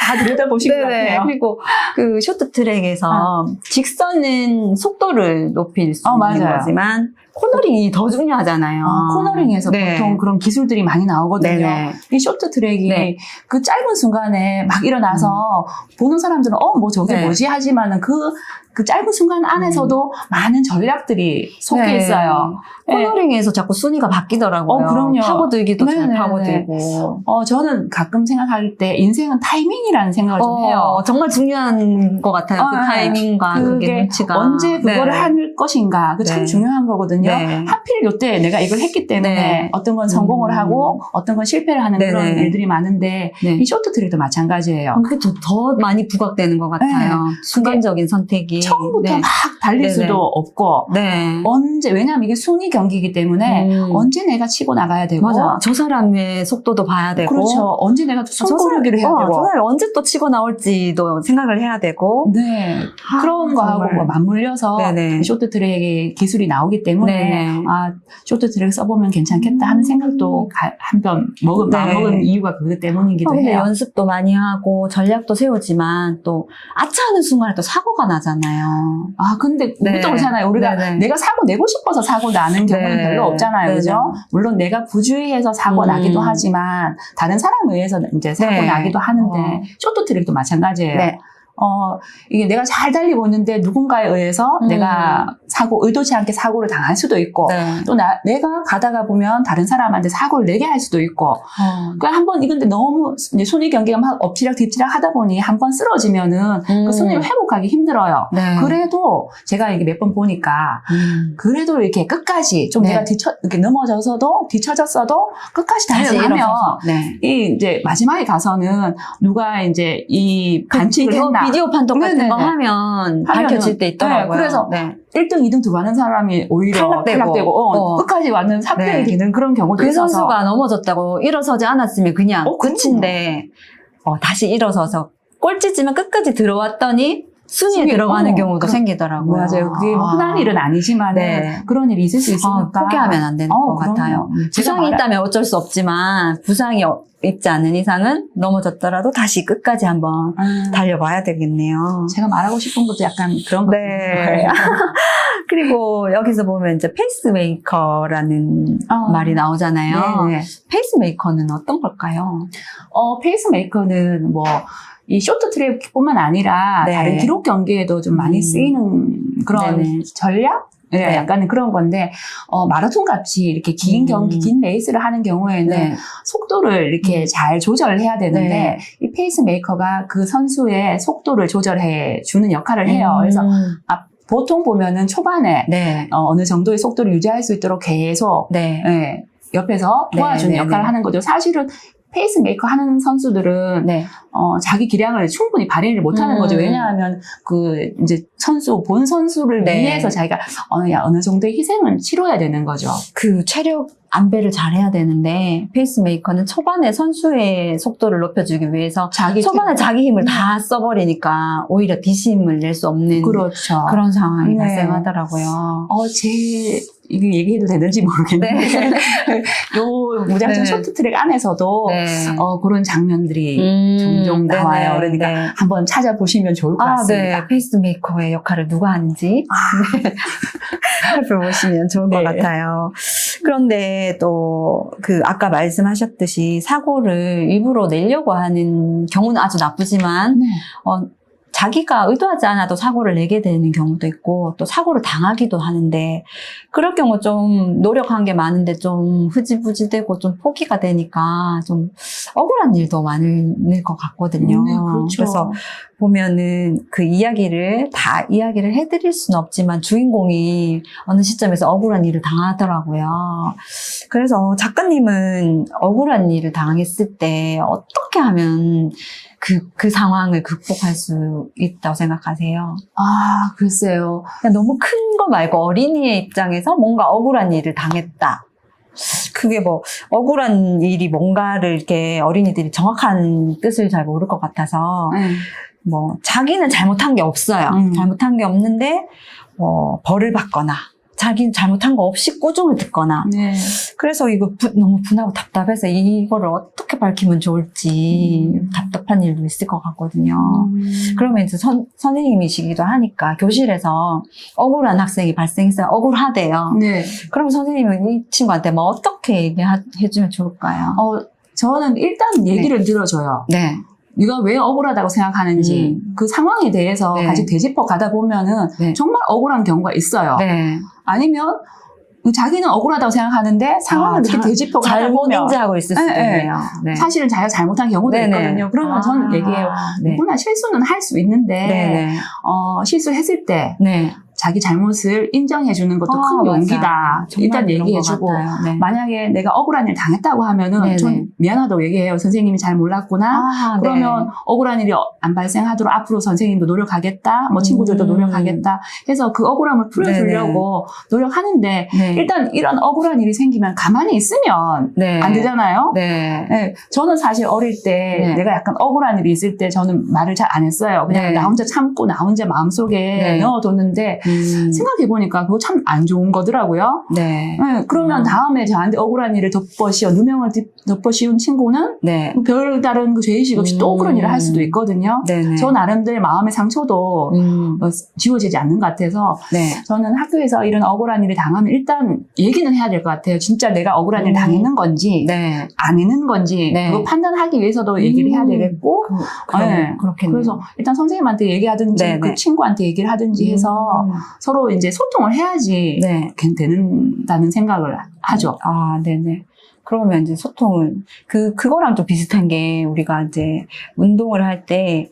다 들여다보신 것 같아요. 그리고 그 쇼트트랙에서 직선은 속도를 높일 수 있는 맞아요. 거지만 코너링이 더 중요하잖아요. 코너링에서 네. 보통 그런 기술들이 많이 나오거든요. 네네. 이 쇼트트랙이 네. 그 짧은 순간에 막 일어나서 보는 사람들은 뭐 저게 네. 뭐지 하지만은 그 짧은 순간 안에서도 많은 전략들이 속해 네. 있어요. 코너링에서 자꾸 순위가 바뀌더라고요. 그럼요. 파고들기도 잘 네네네. 파고들고. 저는 가끔 생각할 때 인생은 타이밍이라는 생각을 좀 해요. 정말 중요한 것 같아요. 그 네. 타이밍과 그게 그게 눈치가. 언제 그거를 네. 할 것인가. 참 네. 중요한 거거든요. 네. 하필 요때 내가 이걸 했기 때문에 네. 어떤 건 성공을 하고 어떤 건 실패를 하는 네네. 그런 일들이 많은데 네. 이 쇼트트랙도 마찬가지예요. 그게 더 많이 부각되는 것 같아요. 순간적인 선택이. 처음부터 네. 막 달릴 네네. 수도 없고 네. 왜냐면 이게 순위 경기이기 때문에 언제 내가 치고 나가야 되고 맞아. 저 사람의 속도도 봐야 되고. 그렇죠. 언제 내가 손고르기를 해야 되고 저 사람이 언제 또 치고 나올지도 생각을 해야 되고. 네. 그런 거하고 정말. 뭐 맞물려서 네네. 쇼트트랙의 기술이 나오기 때문에 네네. 쇼트트랙 써보면 괜찮겠다 하는 생각도 한편 먹은 이유가 그것 때문이기도 근데 해요. 연습도 많이 하고 전략도 세우지만 또 아차하는 순간에 또 사고가 나잖아요. 근데 네. 우리도 그렇잖아요. 우리가 네네. 내가 사고 내고 싶어서 사고 나는 경우는 네. 별로 없잖아요. 네네. 그죠? 물론 내가 부주의해서 사고 나기도 하지만 다른 사람에 의해서 이제 사고 네. 나기도 하는데 쇼트트랙도 마찬가지예요. 네. 이게 내가 잘 달리고 있는데 누군가에 의해서 내가 의도치 않게 사고를 당할 수도 있고 네. 또 내가 가다가 보면 다른 사람한테 사고를 내게 할 수도 있고 그러니까 한번 이건데 너무 이제 순위 경기가 막 엎치락 뒤치락 하다 보니 한 번 쓰러지면은 그 순위를 회복하기 힘들어요. 네. 그래도 제가 이게 몇 번 보니까 그래도 이렇게 끝까지 좀 네. 내가 이렇게 넘어져서도 뒤쳐졌어도 끝까지 달려가면 네. 이제 마지막에 가서는 누가 이제 이 반칙을 했나 비디오 판독 같은 네네네. 거 하면 밝혀질 때 있더라고요. 네, 그래서 네. 1등, 2등 두고 하는 사람이 오히려 탈락되고. 탈락되고 끝까지 완전 삭제가 네. 되는 그런 경우도 그 있어서 선수가 넘어졌다고 일어서지 않았으면 그냥 끝인데 다시 일어서서 꼴찌지만 끝까지 들어왔더니 순위에 들어가는 경우도 생기더라고요. 맞아요. 그게 뭐 흔한 일은 아니지만 네. 그런 일이 있을 수 있으니까 포기하면 안 되는 것 그럼요. 같아요. 부상이 있다면 어쩔 수 없지만 부상이 있지 않은 이상은 넘어졌더라도 다시 끝까지 한번 달려봐야 되겠네요. 제가 말하고 싶은 것도 약간 그런 것 네. 그리고 여기서 보면 이제 페이스메이커라는 말이 나오잖아요. 네네. 페이스메이커는 어떤 걸까요? 페이스메이커는 이 쇼트트랙뿐만 아니라 네. 다른 기록 경기에도 좀 많이 쓰이는 그런 네네. 전략? 네, 약간 그런 건데 마라톤 같이 이렇게 긴 경기, 긴 레이스를 하는 경우에는 네. 속도를 이렇게 잘 조절해야 되는데 네. 이 페이스메이커가 그 선수의 속도를 조절해 주는 역할을 해요. 그래서 보통 보면은 초반에 네. 어느 정도의 속도를 유지할 수 있도록 계속 네. 옆에서 도와주는 네, 네, 역할을 네. 하는 거죠. 사실은 페이스메이커 하는 선수들은 네. 자기 기량을 충분히 발휘를 못하는 거죠. 왜냐하면 이제 본 선수를 네. 위해서 자기가 어느 정도의 희생을 치러야 되는 거죠. 그 체력 안배를 잘해야 되는데 페이스메이커는 초반에 선수의 속도를 높여주기 위해서 초반에 자기 힘을 다 써버리니까 오히려 뒷힘을 낼 수 없는 그렇죠. 그런 상황이 네. 발생하더라고요. 이거 얘기해도 되는지 모르겠는데 요 무장전 네. 쇼트트랙 안에서도 네. 그런 장면들이 종종 나와요. 네네, 그러니까 네. 한번 찾아보시면 좋을 것 같습니다. 네. 페이스메이커의 역할을 누가 하는지 살펴보시면 좋을 것 네. 같아요. 그런데 또 아까 말씀하셨듯이 사고를 일부러 내려고 하는 경우는 아주 나쁘지만 네. 자기가 의도하지 않아도 사고를 내게 되는 경우도 있고 또 사고를 당하기도 하는데 그럴 경우 좀 노력한 게 많은데 좀 흐지부지되고 좀 포기가 되니까 좀 억울한 일도 많을 것 같거든요. 네, 그렇죠. 그래서 보면은 그 이야기를 다 이야기를 해드릴 수는 없지만 주인공이 어느 시점에서 억울한 일을 당하더라고요. 그래서 작가님은 억울한 일을 당했을 때 어떻게 하면 그 상황을 극복할 수 있다고 생각하세요? 글쎄요. 그냥 너무 큰 거 말고 어린이의 입장에서 뭔가 억울한 일을 당했다. 그게 뭐 억울한 일이 뭔가를 이렇게 어린이들이 정확한 뜻을 잘 모를 것 같아서 뭐 자기는 잘못한 게 없어요. 잘못한 게 없는데 벌을 받거나 자기는 잘못한 거 없이 꾸중을 듣거나 네. 그래서 이거 너무 분하고 답답해서 이거를 어떻게 밝히면 좋을지 답답한 일도 있을 것 같거든요. 그러면 이제 선생님이시기도 하니까 교실에서 억울한 학생이 발생했어요. 억울하대요. 네. 그럼 선생님은 이 친구한테 뭐 어떻게 얘기해주면 좋을까요? 저는 일단 얘기를 들어줘요. 네. 네가 왜 억울하다고 생각하는지 그 상황에 대해서 네. 같이 되짚어 가다 보면은 네. 정말 억울한 경우가 있어요. 네. 아니면 자기는 억울하다고 생각하는데 상황을 이렇게 되짚어 가다 잘못 보면 인지하고 있을 수도 네, 있네요. 네. 사실은 자기가 잘못한 경우도 네네. 있거든요. 그러면 저는 얘기해요. 네. 누구나 실수는 할 수 있는데 네네. 실수했을 때 네. 자기 잘못을 인정해주는 것도 큰 맞아요. 용기다. 정말 일단 그런 얘기해주고 것 같아요. 네. 만약에 내가 억울한 일 당했다고 하면은 네네. 전 미안하다고 얘기해요. 선생님이 잘 몰랐구나. 그러면 네. 억울한 일이 안 발생하도록 앞으로 선생님도 노력하겠다. 뭐 친구들도 노력하겠다. 해서 그 억울함을 풀어주려고 노력하는데 네. 일단 이런 억울한 일이 생기면 가만히 있으면 네. 안 되잖아요. 네. 네, 저는 사실 어릴 때 네. 내가 약간 억울한 일이 있을 때 저는 말을 잘 안 했어요. 그냥 네. 나 혼자 참고 나 혼자 마음속에 네. 넣어뒀는데 생각해보니까 그거 참 안 좋은 거더라고요. 네. 네, 그러면 다음에 저한테 억울한 일을 누명을 덮어씌운 친구는 네. 별다른 그 죄의식 없이 또 그런 일을 할 수도 있거든요. 네네. 저 나름대로 마음의 상처도 지워지지 않는 것 같아서 네. 저는 학교에서 이런 억울한 일을 당하면 일단 얘기는 해야 될 것 같아요. 진짜 내가 억울한 일을 당했는 건지 네. 안 했는 건지 네. 그거 판단하기 위해서도 얘기를 해야 되겠고 그렇겠네요. 그래서 일단 선생님한테 얘기하든지 네네. 그 친구한테 얘기를 하든지 해서 서로 이제 소통을 해야지 네. 된다는 생각을 하죠. 네네. 그러면 이제 소통을, 그거랑 좀 비슷한 게 우리가 이제 운동을 할 때,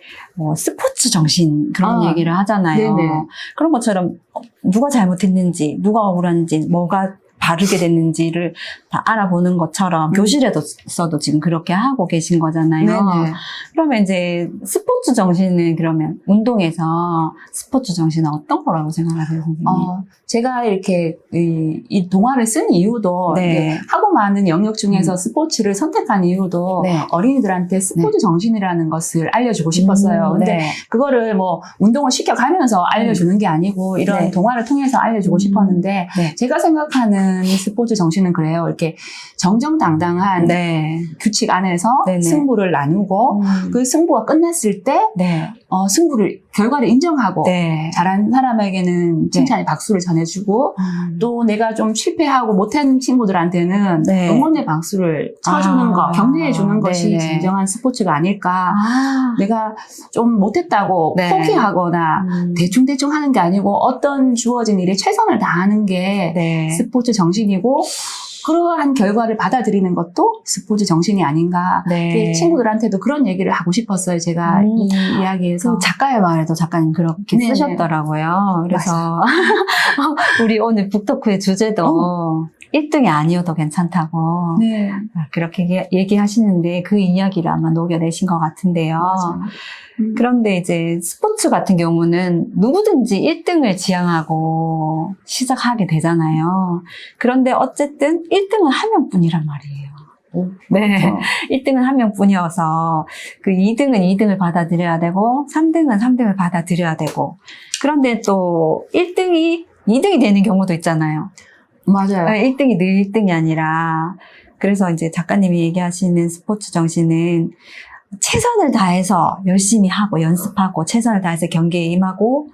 스포츠 정신 그런 얘기를 하잖아요. 네네. 그런 것처럼 누가 잘못했는지, 누가 억울한지, 뭐가 바르게 됐는지를 다 알아보는 것처럼 교실에서도 지금 그렇게 하고 계신 거잖아요. 네네. 그러면 이제 스포츠 정신은 그러면 운동에서 스포츠 정신은 어떤 거라고 생각하세요, 선생님? 제가 이렇게 이 동화를 쓴 이유도 네. 이게 하고 많은 영역 중에서 스포츠를 선택한 이유도 네. 어린이들한테 스포츠 정신이라는 것을 알려주고 싶었어요. 근데 네. 그거를 뭐 운동을 시켜가면서 알려주는 게 아니고 이런 네. 동화를 통해서 알려주고 싶었는데 네. 제가 생각하는 스포츠 정신은 그래요. 이렇게 정정당당한 네. 규칙 안에서 네네. 승부를 나누고 그 승부가 끝났을 때 네. 결과를 인정하고 네. 잘한 사람에게는 칭찬의 박수를 전해주고 또 내가 좀 실패하고 못한 친구들한테는 네. 응원의 박수를 쳐주는 거, 격려해주는 것이 네네. 진정한 스포츠가 아닐까. 내가 좀 못했다고 네. 포기하거나 대충대충 하는 게 아니고 어떤 주어진 일에 최선을 다하는 게 네. 스포츠 정신이고 그러한 결과를 받아들이는 것도 스포츠 정신이 아닌가. 네. 친구들한테도 그런 얘기를 하고 싶었어요. 제가 이 이야기에서. 그 작가의 말에도 작가님 그렇게 네네. 쓰셨더라고요. 그래서 우리 오늘 북토크의 주제도 1등이 아니어도 괜찮다고 네. 그렇게 얘기하시는데 그 이야기를 아마 녹여내신 것 같은데요. 맞아요. 그런데 이제 스포츠 같은 경우는 누구든지 1등을 지향하고 시작하게 되잖아요. 그런데 어쨌든 1등은 한 명뿐이란 말이에요. 오, 네. 그렇죠. 1등은 한 명뿐이어서 그 2등은 2등을 받아들여야 되고 3등은 3등을 받아들여야 되고 그런데 또 1등이 2등이 되는 경우도 있잖아요. 맞아요. 1등이 늘 1등이 아니라 그래서 이제 작가님이 얘기하시는 스포츠 정신은 최선을 다해서 열심히 하고 연습하고 최선을 다해서 경기에 임하고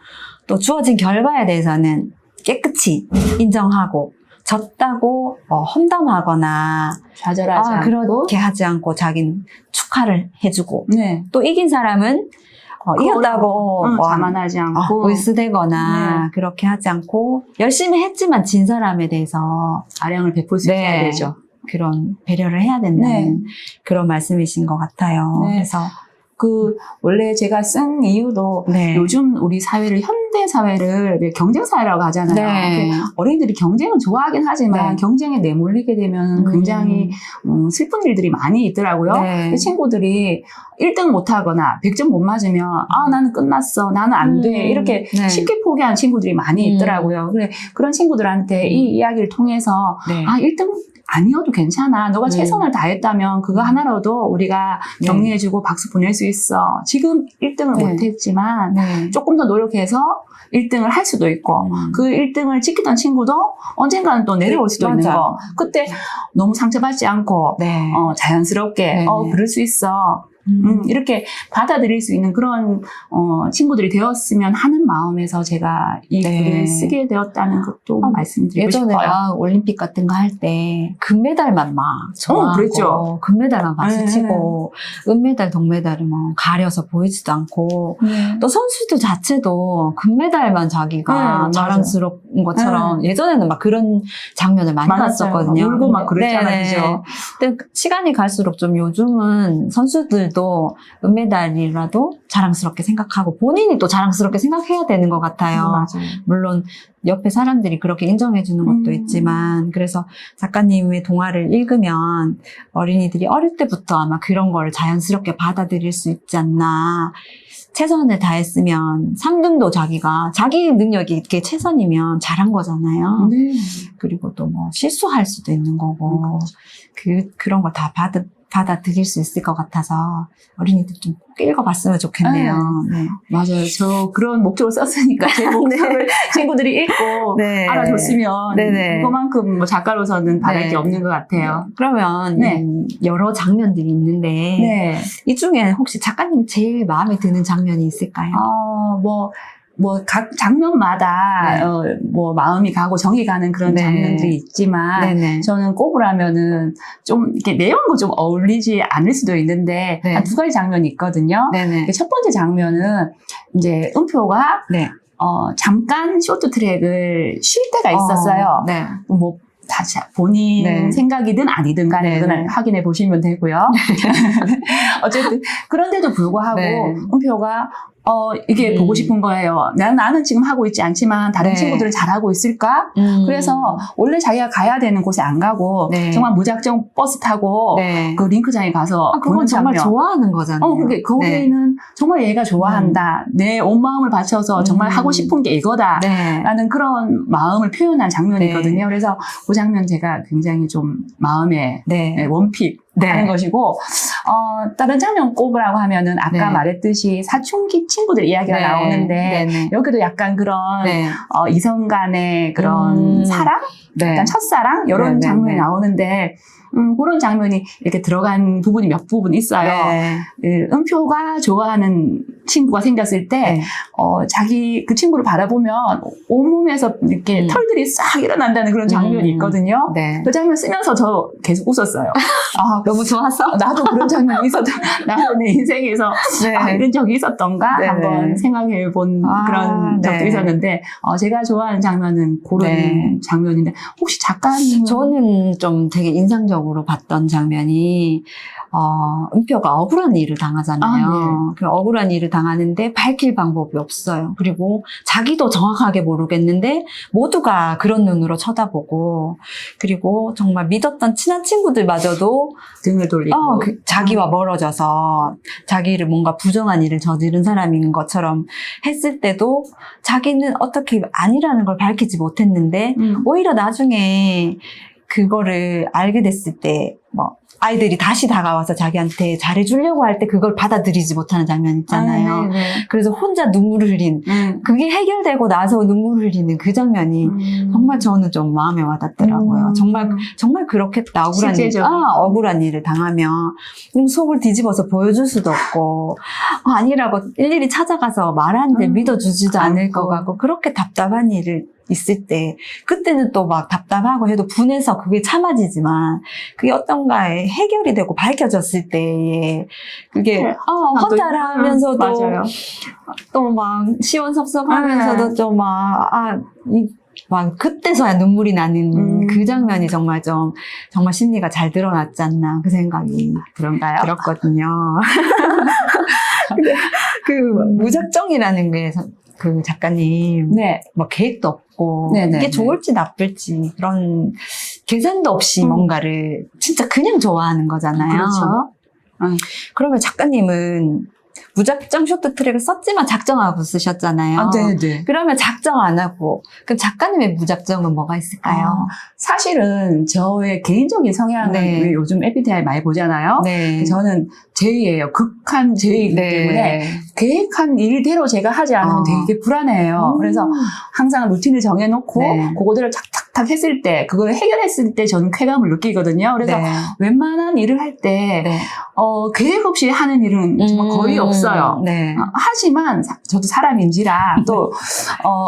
또 주어진 결과에 대해서는 깨끗이 인정하고 졌다고 험담하거나 좌절하지 않고. 그렇게 하지 않고 자기는 축하를 해주고 네. 또 이긴 사람은 이겼다고 자만하지 않고 울쓰대거나 그렇게 하지 않고 열심히 했지만 진 사람에 대해서 아량을 베풀 수 있어야 되죠. 그런 배려를 해야 된다는 그런 말씀이신 것 같아요. 네. 그래서 원래 제가 쓴 이유도 네. 요즘 우리 사회를, 현대 사회를 경쟁 사회라고 하잖아요. 네. 어린이들이 경쟁은 좋아하긴 하지만 네. 경쟁에 내몰리게 되면 굉장히 슬픈 일들이 많이 있더라고요. 네. 그 친구들이 1등 못하거나 100점 못 맞으면 나는 끝났어, 나는 안 돼, 이렇게 네. 쉽게 포기하는 친구들이 많이 있더라고요. 그런 친구들한테 이 이야기를 통해서 네. 1등 아니어도 괜찮아. 너가 최선을 다했다면 그거 하나라도 우리가 격려해주고 박수 보낼 수 있어. 지금 1등을 못했지만 조금 더 노력해서 1등을 할 수도 있고 그 1등을 지키던 친구도 언젠가는 또 내려올 수도 있는 거. 그때 너무 상처받지 않고 자연스럽게 그럴 수 있어. 이렇게 받아들일 수 있는 그런 친구들이 되었으면 하는 마음에서 제가 이 글을 쓰게 되었다는 것도 말씀드리고 예전에 싶어요. 막 올림픽 같은 거 할 때 금메달만 막 좋아하고 그랬죠. 금메달만 박수치고 은메달, 동메달을 뭐 가려서 보이지도 않고 또 선수들 자체도 금메달만 자기가 자랑스러운 것처럼 예전에는 막 그런 장면을 많이 봤었거든요. 울고 막 그랬잖아요. 근데 시간이 갈수록 좀 요즘은 선수들도 은메달이라도 자랑스럽게 생각하고 본인이 또 자랑스럽게 생각해야 되는 것 같아요. 맞아요. 물론 옆에 사람들이 그렇게 인정해 주는 것도 있지만 그래서 작가님의 동화를 읽으면 어린이들이 어릴 때부터 아마 그런 거를 자연스럽게 받아들일 수 있지 않나. 최선을 다했으면 3등도 자기가 자기 능력이 이렇게 최선이면 잘한 거잖아요. 그리고 또 뭐 실수할 수도 있는 거고 그런 걸 다 받아들일 수 있을 것 같아서 어린이들 좀 꼭 읽어봤으면 좋겠네요. 네. 맞아요. 저 그런 목적을 썼으니까 제 목적을 친구들이 읽고 알아줬으면 그거만큼 뭐 작가로서는 바랄 게 없는 것 같아요. 그러면 여러 장면들이 있는데 이 중에 혹시 작가님이 제일 마음에 드는 장면이 있을까요? 각 장면마다 뭐 마음이 가고 정이 가는 그런 장면들이 있지만 저는 꼽으라면은 좀 이렇게 내용과 좀 어울리지 않을 수도 있는데 한 두 가지 장면이 있거든요. 첫 번째 장면은 이제 은표가 잠깐 쇼트트랙을 쉴 때가 있었어요. 뭐 다시 본인 생각이든 아니든 간에 그건 확인해 보시면 되고요. 어쨌든 그런데도 불구하고 은표가 이게 보고 싶은 거예요. 나는 지금 하고 있지 않지만 다른 친구들은 잘하고 있을까? 그래서 원래 자기가 가야 되는 곳에 안 가고 정말 무작정 버스 타고 그 링크장에 가서 그건 정말 좋아하는 거잖아요. 그게 거기에는 정말 얘가 좋아한다. 내 온 마음을 바쳐서 정말 하고 싶은 게 이거다. 라는 그런 마음을 표현한 장면이거든요. 그래서 그 장면 제가 굉장히 좀 마음에 원픽 하는 것이고 다른 장면 꼽으라고 하면은 아까 말했듯이 사춘기 친구들 이야기가 나오는데 여기도 약간 그런 이성 간의 그런 사랑? 약간 첫사랑? 이런 장면이 나오는데 그런 장면이 이렇게 들어간 부분이 몇 부분 있어요. 은표가 좋아하는 친구가 생겼을 때 자기 그 친구를 바라보면 온몸에서 이렇게 털들이 싹 일어난다는 그런 장면이 있거든요. 그 장면 쓰면서 저 계속 웃었어요. 너무 좋았어? 나도 그런 장면이 있었다. 나도 내 인생에서 이런 적이 있었던가 한번 생각해 본 그런 적도 있었는데 제가 좋아하는 장면은 그런 장면인데 혹시 작가님은? 저는 좀 되게 인상적으로 봤던 장면이 은표가 억울한 일을 당하잖아요. 그 억울한 일을 당하는데 밝힐 방법이 없어요. 그리고 자기도 정확하게 모르겠는데 모두가 그런 눈으로 쳐다보고 그리고 정말 믿었던 친한 친구들마저도 등을 돌리고 자기와 멀어져서 자기를 뭔가 부정한 일을 저지른 사람인 것처럼 했을 때도 자기는 어떻게 아니라는 걸 밝히지 못했는데 오히려 나중에 그거를 알게 됐을 때, 뭐, 아이들이 다시 다가와서 자기한테 잘해주려고 할 때 그걸 받아들이지 못하는 장면 있잖아요. 네. 그래서 혼자 눈물을 흘린, 그게 해결되고 나서 눈물을 흘리는 그 장면이 정말 저는 좀 마음에 와닿더라고요. 정말 그렇겠다. 억울한 일을 당하면 속을 뒤집어서 보여줄 수도 없고, 아니라고 일일이 찾아가서 말하는데 믿어주지도 않을 것 같고, 그렇게 답답한 일을 있을 때, 그때는 또 막 답답하고 해도 분해서 그게 참아지지만, 그게 어떤가에 해결이 되고 밝혀졌을 때에, 그게, 허탈하면서도, 또 막 시원섭섭하면서도 좀 막, 그때서야 눈물이 나는 그 장면이 정말 심리가 잘 드러났지 않나, 그 생각이 그런가요? 들었거든요. 그, 무작정이라는 게, 그 작가님, 네. 뭐 계획도 없고, 네네. 이게 좋을지 나쁠지, 그런 계산도 없이 뭔가를 진짜 그냥 좋아하는 거잖아요. 그렇죠. 그러면 작가님은 무작정 쇼트트랙을 썼지만 작정하고 쓰셨잖아요. 네네. 그러면 작정 안 하고, 그럼 작가님의 무작정은 뭐가 있을까요? 사실은 저의 개인적인 성향은 네. 왜 요즘 MBTI 많이 보잖아요. 네. 저는 J예요. 극한 J이기 때문에 계획한 일대로 제가 하지 않으면 되게 불안해요. 그래서 항상 루틴을 정해놓고 그거대로 착착착 했을 때, 그걸 해결했을 때 저는 쾌감을 느끼거든요. 그래서 웬만한 일을 할 때 계획 없이 하는 일은 정말 거의 없어요. 하지만 저도 사람인지라 또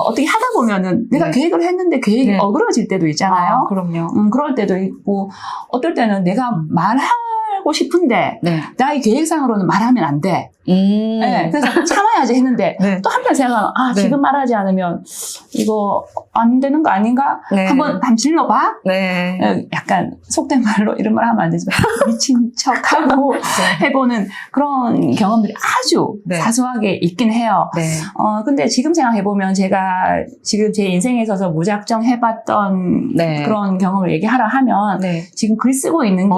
어떻게 하다 보면은 내가 계획을 했는데 계획이 어그러질 때도 있잖아요. 그럼요. 그럴 때도 있고, 어떨 때는 내가 말하고 싶은데 나의 계획상으로는 말하면 안 돼. 그래서 참아야지 했는데 또 한편 생각하면 지금 말하지 않으면 이거 안 되는 거 아닌가? 한번 질러봐? 약간 속된 말로 이런 말 하면 안 되지만 미친 척하고 해보는 그런 경험들이 아주 사소하게 있긴 해요. 근데 지금 생각해보면 제가 지금 제 인생에 있어서 무작정 해봤던 그런 경험을 얘기하라 하면 지금 글 쓰고 있는 게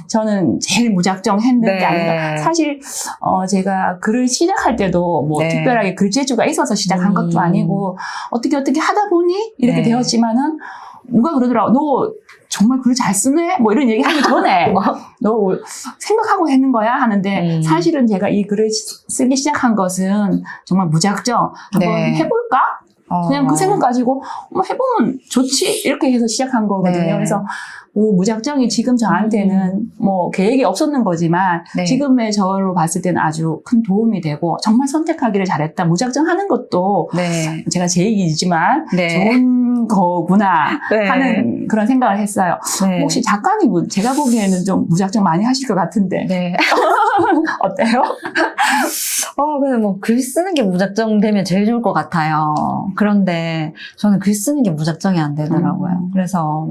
저는 제일 무작정 했는 게 아닌가. 사실 제가 글을 시작할 때도 뭐 특별하게 글재주가 있어서 시작한 것도 아니고 어떻게 하다 보니 이렇게 되었지만은 누가 그러더라. 너 정말 글 잘 쓰네? 뭐 이런 얘기 하기 전에 너 생각하고 했는 거야? 하는데 사실은 제가 이 글을 쓰기 시작한 것은 정말 무작정 한번 해볼까? 그냥 그 생각 가지고 해보면 좋지? 이렇게 해서 시작한 거거든요. 그래서 그 무작정이 지금 저한테는 뭐 계획이 없었는 거지만 지금의 저로 봤을 때는 아주 큰 도움이 되고 정말 선택하기를 잘했다. 무작정 하는 것도 제가 제 얘기지만 좋은 거구나 하는 그런 생각을 했어요. 혹시 작가님은 제가 보기에는 좀 무작정 많이 하실 것 같은데 어때요? 근데 뭐 글 쓰는 게 무작정 되면 제일 좋을 것 같아요. 그런데 저는 글 쓰는 게 무작정이 안 되더라고요. 그래서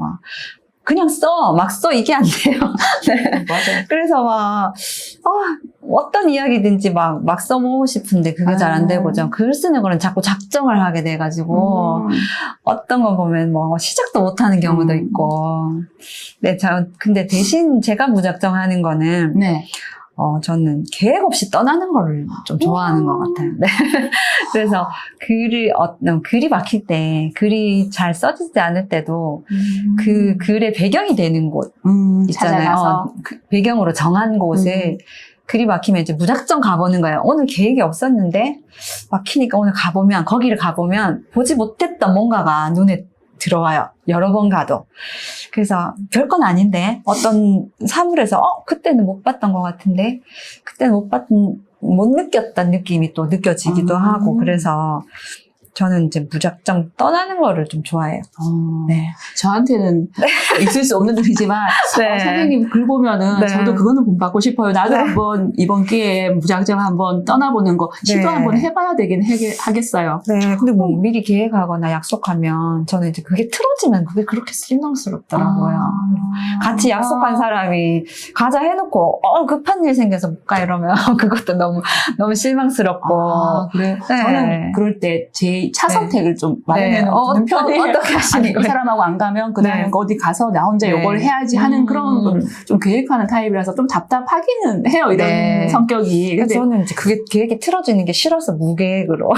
그냥 막 써, 이게 안 돼요. 맞아요. 그래서 어떤 이야기든지 막 써보고 싶은데 그게 잘 안 되고, 글 쓰는 거는 자꾸 작정을 하게 돼가지고, 어떤 거 보면 시작도 못 하는 경우도 있고. 근데 대신 제가 무작정 하는 거는, 저는 계획 없이 떠나는 거를 좀 좋아하는 것 같아요. 그래서 글이 막힐 때, 글이 잘 써지지 않을 때도 그 글의 배경이 되는 곳 있잖아요. 배경으로 정한 곳에 글이 막히면 이제 무작정 가보는 거예요. 오늘 계획이 없었는데 막히니까 오늘 거기를 가보면 보지 못했던 뭔가가 눈에 들어와요. 여러 번 가도. 그래서 별건 아닌데 어떤 사물에서 그때는 못 봤던 것 같은데 그때는 못 느꼈던 느낌이 또 느껴지기도 하고 그래서 저는 이제 무작정 떠나는 거를 좀 좋아해요. 저한테는 있을 수 없는 일이지만 선생님 글 보면은 저도 그거는 본받고 싶어요. 나도 한번 이번 기회에 무작정 한번 떠나보는 거 시도 한번 해봐야 되긴 하겠어요. 근데 뭐 미리 계획하거나 약속하면 저는 이제 그게 틀어지면 그게 그렇게 실망스럽더라고요. 같이 약속한 사람이 가자 해놓고 급한 일 생겨서 못 가 이러면 그것도 너무 실망스럽고. 그래. 저는 그럴 때 제 이렇게 차선택을 좀 마련해 네. 놓는 편이에요. 어떻게 하시는 아니, 그 거예요? 사람하고 안 가면 그 다음에 네. 어디 가서 나 혼자 네. 요걸 해야지 하는 그런 걸 좀 계획하는 타입이라서 좀 답답하기는 해요. 이런 네. 성격이. 근데 저는 이제 그게 계획이 틀어지는 게 싫어서 무계획으로.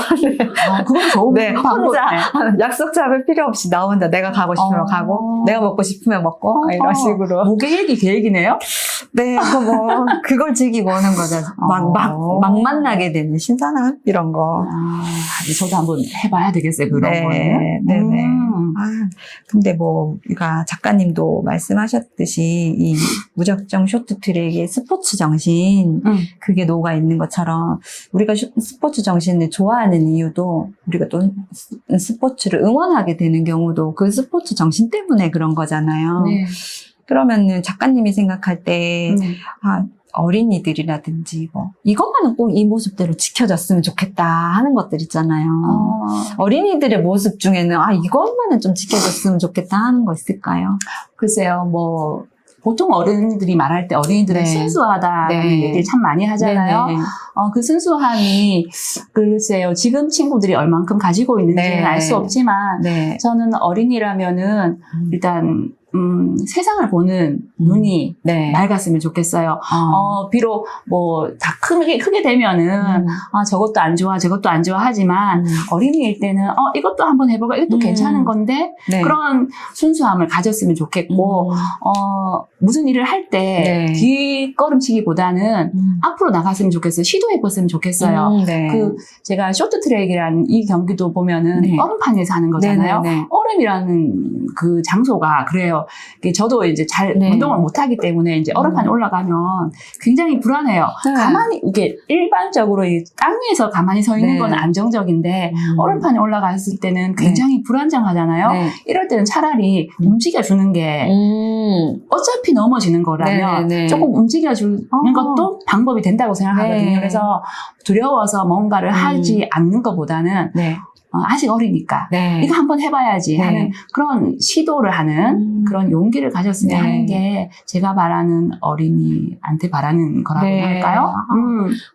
그건 좋은 네, 방법. 혼자 약속 잡을 필요 없이 나 혼자 내가 가고 싶으면 가고, 내가 먹고 싶으면 먹고, 이런 식으로. 무계획이 계획이네요? 네, 그걸 즐기고 오는 거죠. 막 만나게 되는 신선함? 이런 거. 저도 한번 해봐야 되겠어요, 그런 거는. 네네. 근데 우리가 작가님도 말씀하셨듯이, 이 무작정 쇼트트랙의 스포츠 정신, 그게 녹아 있는 것처럼, 우리가 스포츠 정신을 좋아하는 이유도, 우리가 또 스포츠를 응원하게 되는 경우도 그 스포츠 정신 때문에 그런 거잖아요. 네. 그러면은 작가님이 생각할 때, 어린이들이라든지 이것만은 꼭 이 모습대로 지켜졌으면 좋겠다 하는 것들 있잖아요. 어린이들의 모습 중에는 이것만은 좀 지켜졌으면 좋겠다 하는 거 있을까요? 글쎄요, 보통 어른들이 말할 때 어린이들은 네. 순수하다는 네. 얘기를 참 많이 하잖아요. 네네. 그 순수함이 글쎄요, 지금 친구들이 얼만큼 가지고 있는지는 네. 알 수 없지만 네. 저는 어린이라면은 일단 세상을 보는 눈이 네. 맑았으면 좋겠어요. 비록 다 크게 되면은 저것도 안 좋아, 저것도 안 좋아 하지만 어린이일 때는 이것도 한번 해볼까, 이것도 괜찮은 건데 네. 그런 순수함을 가졌으면 좋겠고 무슨 일을 할 때 네. 뒷걸음치기보다는 앞으로 나갔으면 좋겠어요. 시도해봤으면 좋겠어요. 네. 제가 쇼트트랙이라는 이 경기도 보면은 네. 얼음판에서 하는 거잖아요. 네네네. 얼음이라는 그 장소가 그래요. 저도 이제 잘 네. 운동을 못하기 때문에 이제 얼음판에 올라가면 굉장히 불안해요. 네. 가만히 이게 일반적으로 이 땅 위에서 가만히 서 있는 네. 건 안정적인데 얼음판에 올라갔을 때는 굉장히 불안정하잖아요. 네. 이럴 때는 차라리 움직여주는 게 어차피 넘어지는 거라면 네네네. 조금 움직여주는 것도 방법이 된다고 생각하거든요. 네. 그래서 두려워서 뭔가를 하지 않는 것보다는 네. 아직 어리니까 네. 이거 한번 해봐야지 네. 하는 그런 시도를 하는 그런 용기를 가졌으면 네. 하는 게 제가 바라는 어린이한테 바라는 거라고 네. 할까요?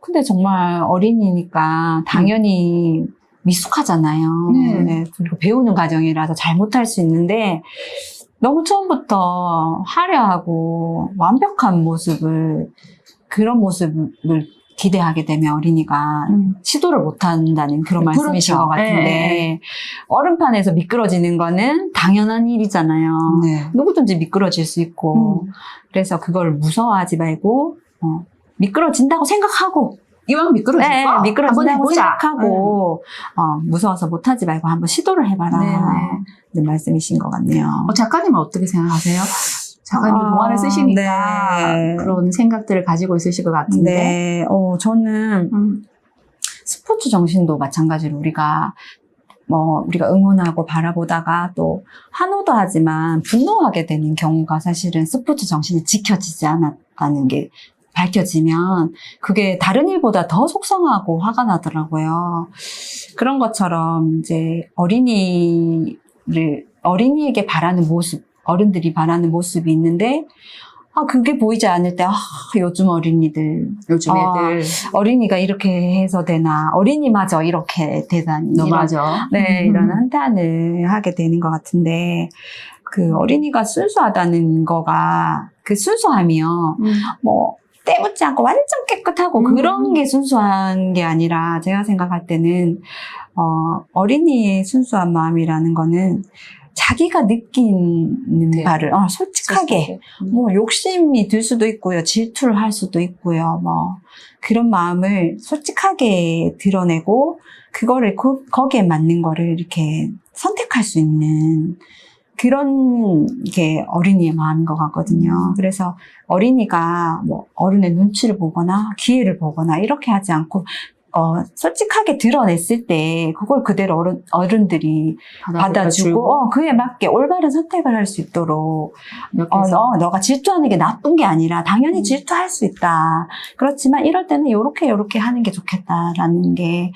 근데 정말 어린이니까 당연히 미숙하잖아요. 네. 그리고 배우는 과정이라서 잘못할 수 있는데 너무 처음부터 화려하고 완벽한 그런 모습을 기대하게 되면 어린이가 시도를 못한다는 그런 말씀이신 그렇죠. 것 같은데 네. 얼음판에서 미끄러지는 거는 당연한 일이잖아요. 네. 누구든지 미끄러질 수 있고 그래서 그걸 무서워하지 말고 미끄러진다고 생각하고 이왕 미끄러질 네, 거 미끄러진다고 한번 해보자. 생각하고 무서워서 못하지 말고 한번 시도를 해봐라 이런 말씀이신 것 같네요. 작가님은 어떻게 생각하세요? 작가님도 동화를 쓰시니까 네. 그런 생각들을 가지고 있으실 것 같은데. 네, 저는 스포츠 정신도 마찬가지로 우리가 응원하고 바라보다가 또 환호도 하지만 분노하게 되는 경우가 사실은 스포츠 정신이 지켜지지 않았다는 게 밝혀지면 그게 다른 일보다 더 속상하고 화가 나더라고요. 그런 것처럼 이제 어린이에게 바라는 모습, 어른들이 바라는 모습이 있는데 그게 보이지 않을 때 요즘 애들 어린이가 이렇게 해서 되나 어린이마저 이렇게 되다니 맞아. 이런 한탄을 하게 되는 것 같은데 그 어린이가 순수하다는 거가 그 순수함이요 때묻지 않고 완전 깨끗하고 그런 게 순수한 게 아니라 제가 생각할 때는 어린이의 순수한 마음이라는 거는 자기가 느끼는 바를 솔직하게 욕심이 들 수도 있고요. 질투를 할 수도 있고요. 그런 마음을 솔직하게 드러내고 그거를 거기에 맞는 거를 이렇게 선택할 수 있는 그런 게 어린이의 마음인 것 같거든요. 그래서 어린이가 어른의 눈치를 보거나 기회를 보거나 이렇게 하지 않고 솔직하게 드러냈을 때 그걸 그대로 어른들이 받아주고 그에 맞게 올바른 선택을 할 수 있도록 너가 질투하는 게 나쁜 게 아니라 당연히 질투할 수 있다. 그렇지만 이럴 때는 요렇게 하는 게 좋겠다라는 게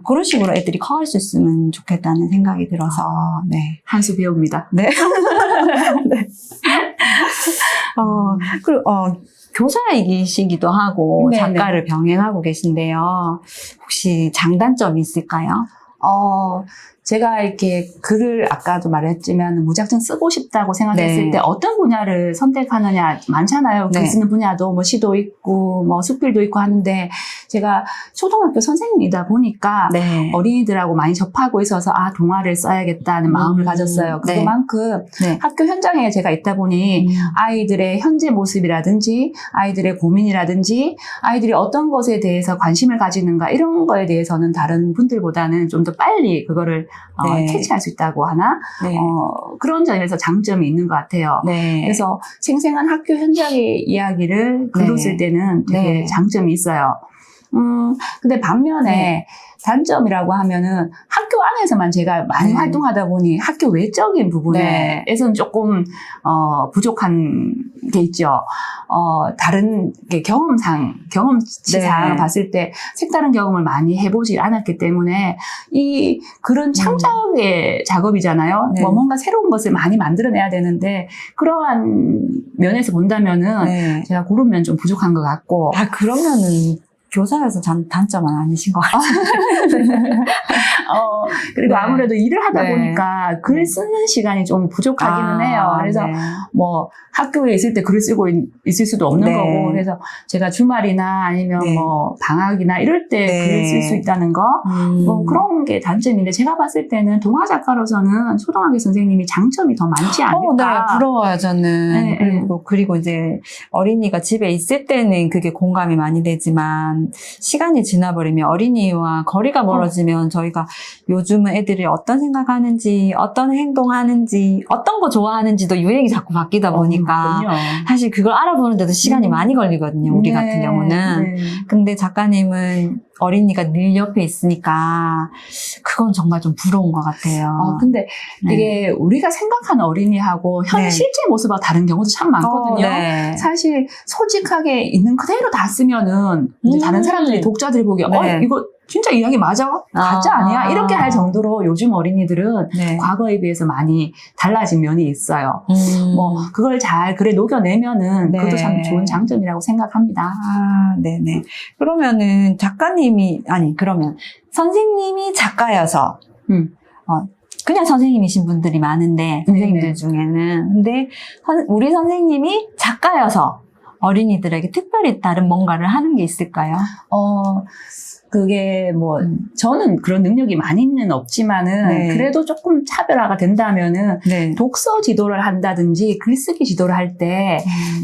그런 식으로 애들이 커갈 수 있으면 좋겠다는 생각이 들어서 네. 한 수 배웁니다. 네. 네. 그리고 교사이시기도 하고 네네. 작가를 병행하고 계신데요. 혹시 장단점이 있을까요? 제가 이렇게 글을 아까도 말했지만 무작정 쓰고 싶다고 생각했을 네. 때 어떤 분야를 선택하느냐 많잖아요. 글 네. 쓰는 분야도 뭐 시도 있고 뭐 수필도 있고 하는데 제가 초등학교 선생님이다 보니까 네. 어린이들하고 많이 접하고 있어서 동화를 써야겠다는 마음을 가졌어요. 네. 그만큼 네. 학교 현장에 제가 있다 보니 아이들의 현재 모습이라든지 아이들의 고민이라든지 아이들이 어떤 것에 대해서 관심을 가지는가 이런 거에 대해서는 다른 분들보다는 좀 더 빨리 그거를 네. 캐치할 수 있다고 하나 네. 그런 점에서 장점이 있는 것 같아요. 네. 그래서 생생한 학교 현장의 이야기를 글로 네. 쓸 때는 되게 네. 장점이 있어요. 근데 반면에 네. 단점이라고 하면은 학교 안에서만 제가 많이 네. 활동하다 보니 학교 외적인 부분에서는 조금 부족한 게 있죠. 다른 게 경험치상 네. 봤을 때 색다른 경험을 많이 해보지 않았기 때문에 이 글은 창작의 작업이잖아요. 네. 뭐 뭔가 새로운 것을 많이 만들어내야 되는데 그러한 면에서 본다면은 네. 제가 고르면 좀 부족한 것 같고 그러면은 교사여서 단점은 아니신 것 같아요. 그리고 네. 아무래도 일을 하다 네. 보니까 글 쓰는 시간이 좀 부족하기는 해요. 그래서 네. 뭐 학교에 있을 때 글을 쓰고 있을 수도 없는 네. 거고 그래서 제가 주말이나 아니면 네. 뭐 방학이나 이럴 때 네. 글을 쓸 수 있다는 거 뭐 그런 게 단점인데 제가 봤을 때는 동화 작가로서는 초등학교 선생님이 장점이 더 많지 않을까. 네, 부러워요, 저는. 네, 그리고 이제 어린이가 집에 있을 때는 그게 공감이 많이 되지만, 시간이 지나버리면 어린이와 거리가 멀어지면 저희가 요즘은 애들이 어떤 생각하는지, 어떤 행동하는지, 어떤 거 좋아하는지도 유행이 자꾸 바뀌다 보니까, 그럼요. 사실 그걸 알아보는데도 시간이 많이 걸리거든요, 우리 네, 같은 경우는. 네. 근데 작가님은 어린이가 늘 옆에 있으니까 그건 정말 좀 부러운 것 같아요. 근데 네. 이게 우리가 생각하는 어린이하고 네. 실제 모습하고 다른 경우도 참 많거든요. 네. 사실 솔직하게 있는 그대로 다 쓰면은 이제 다른 사람들이 독자들이 보기에 네. 이거 진짜 이야기 맞아? 가짜 아니야? 이렇게 할 정도로 요즘 어린이들은 네. 과거에 비해서 많이 달라진 면이 있어요. 뭐 그걸 잘 글에 녹여내면은 네. 그것도 참 좋은 장점이라고 생각합니다. 네네. 그러면은 그러면 선생님이 작가여서, 그냥 선생님이신 분들이 많은데, 선생님들 네네. 중에는. 근데 우리 선생님이 작가여서 어린이들에게 특별히 다른 뭔가를 하는 게 있을까요? 그게 뭐 저는 그런 능력이 많이는 없지만은 네. 그래도 조금 차별화가 된다면은 네. 독서 지도를 한다든지 글쓰기 지도를 할 때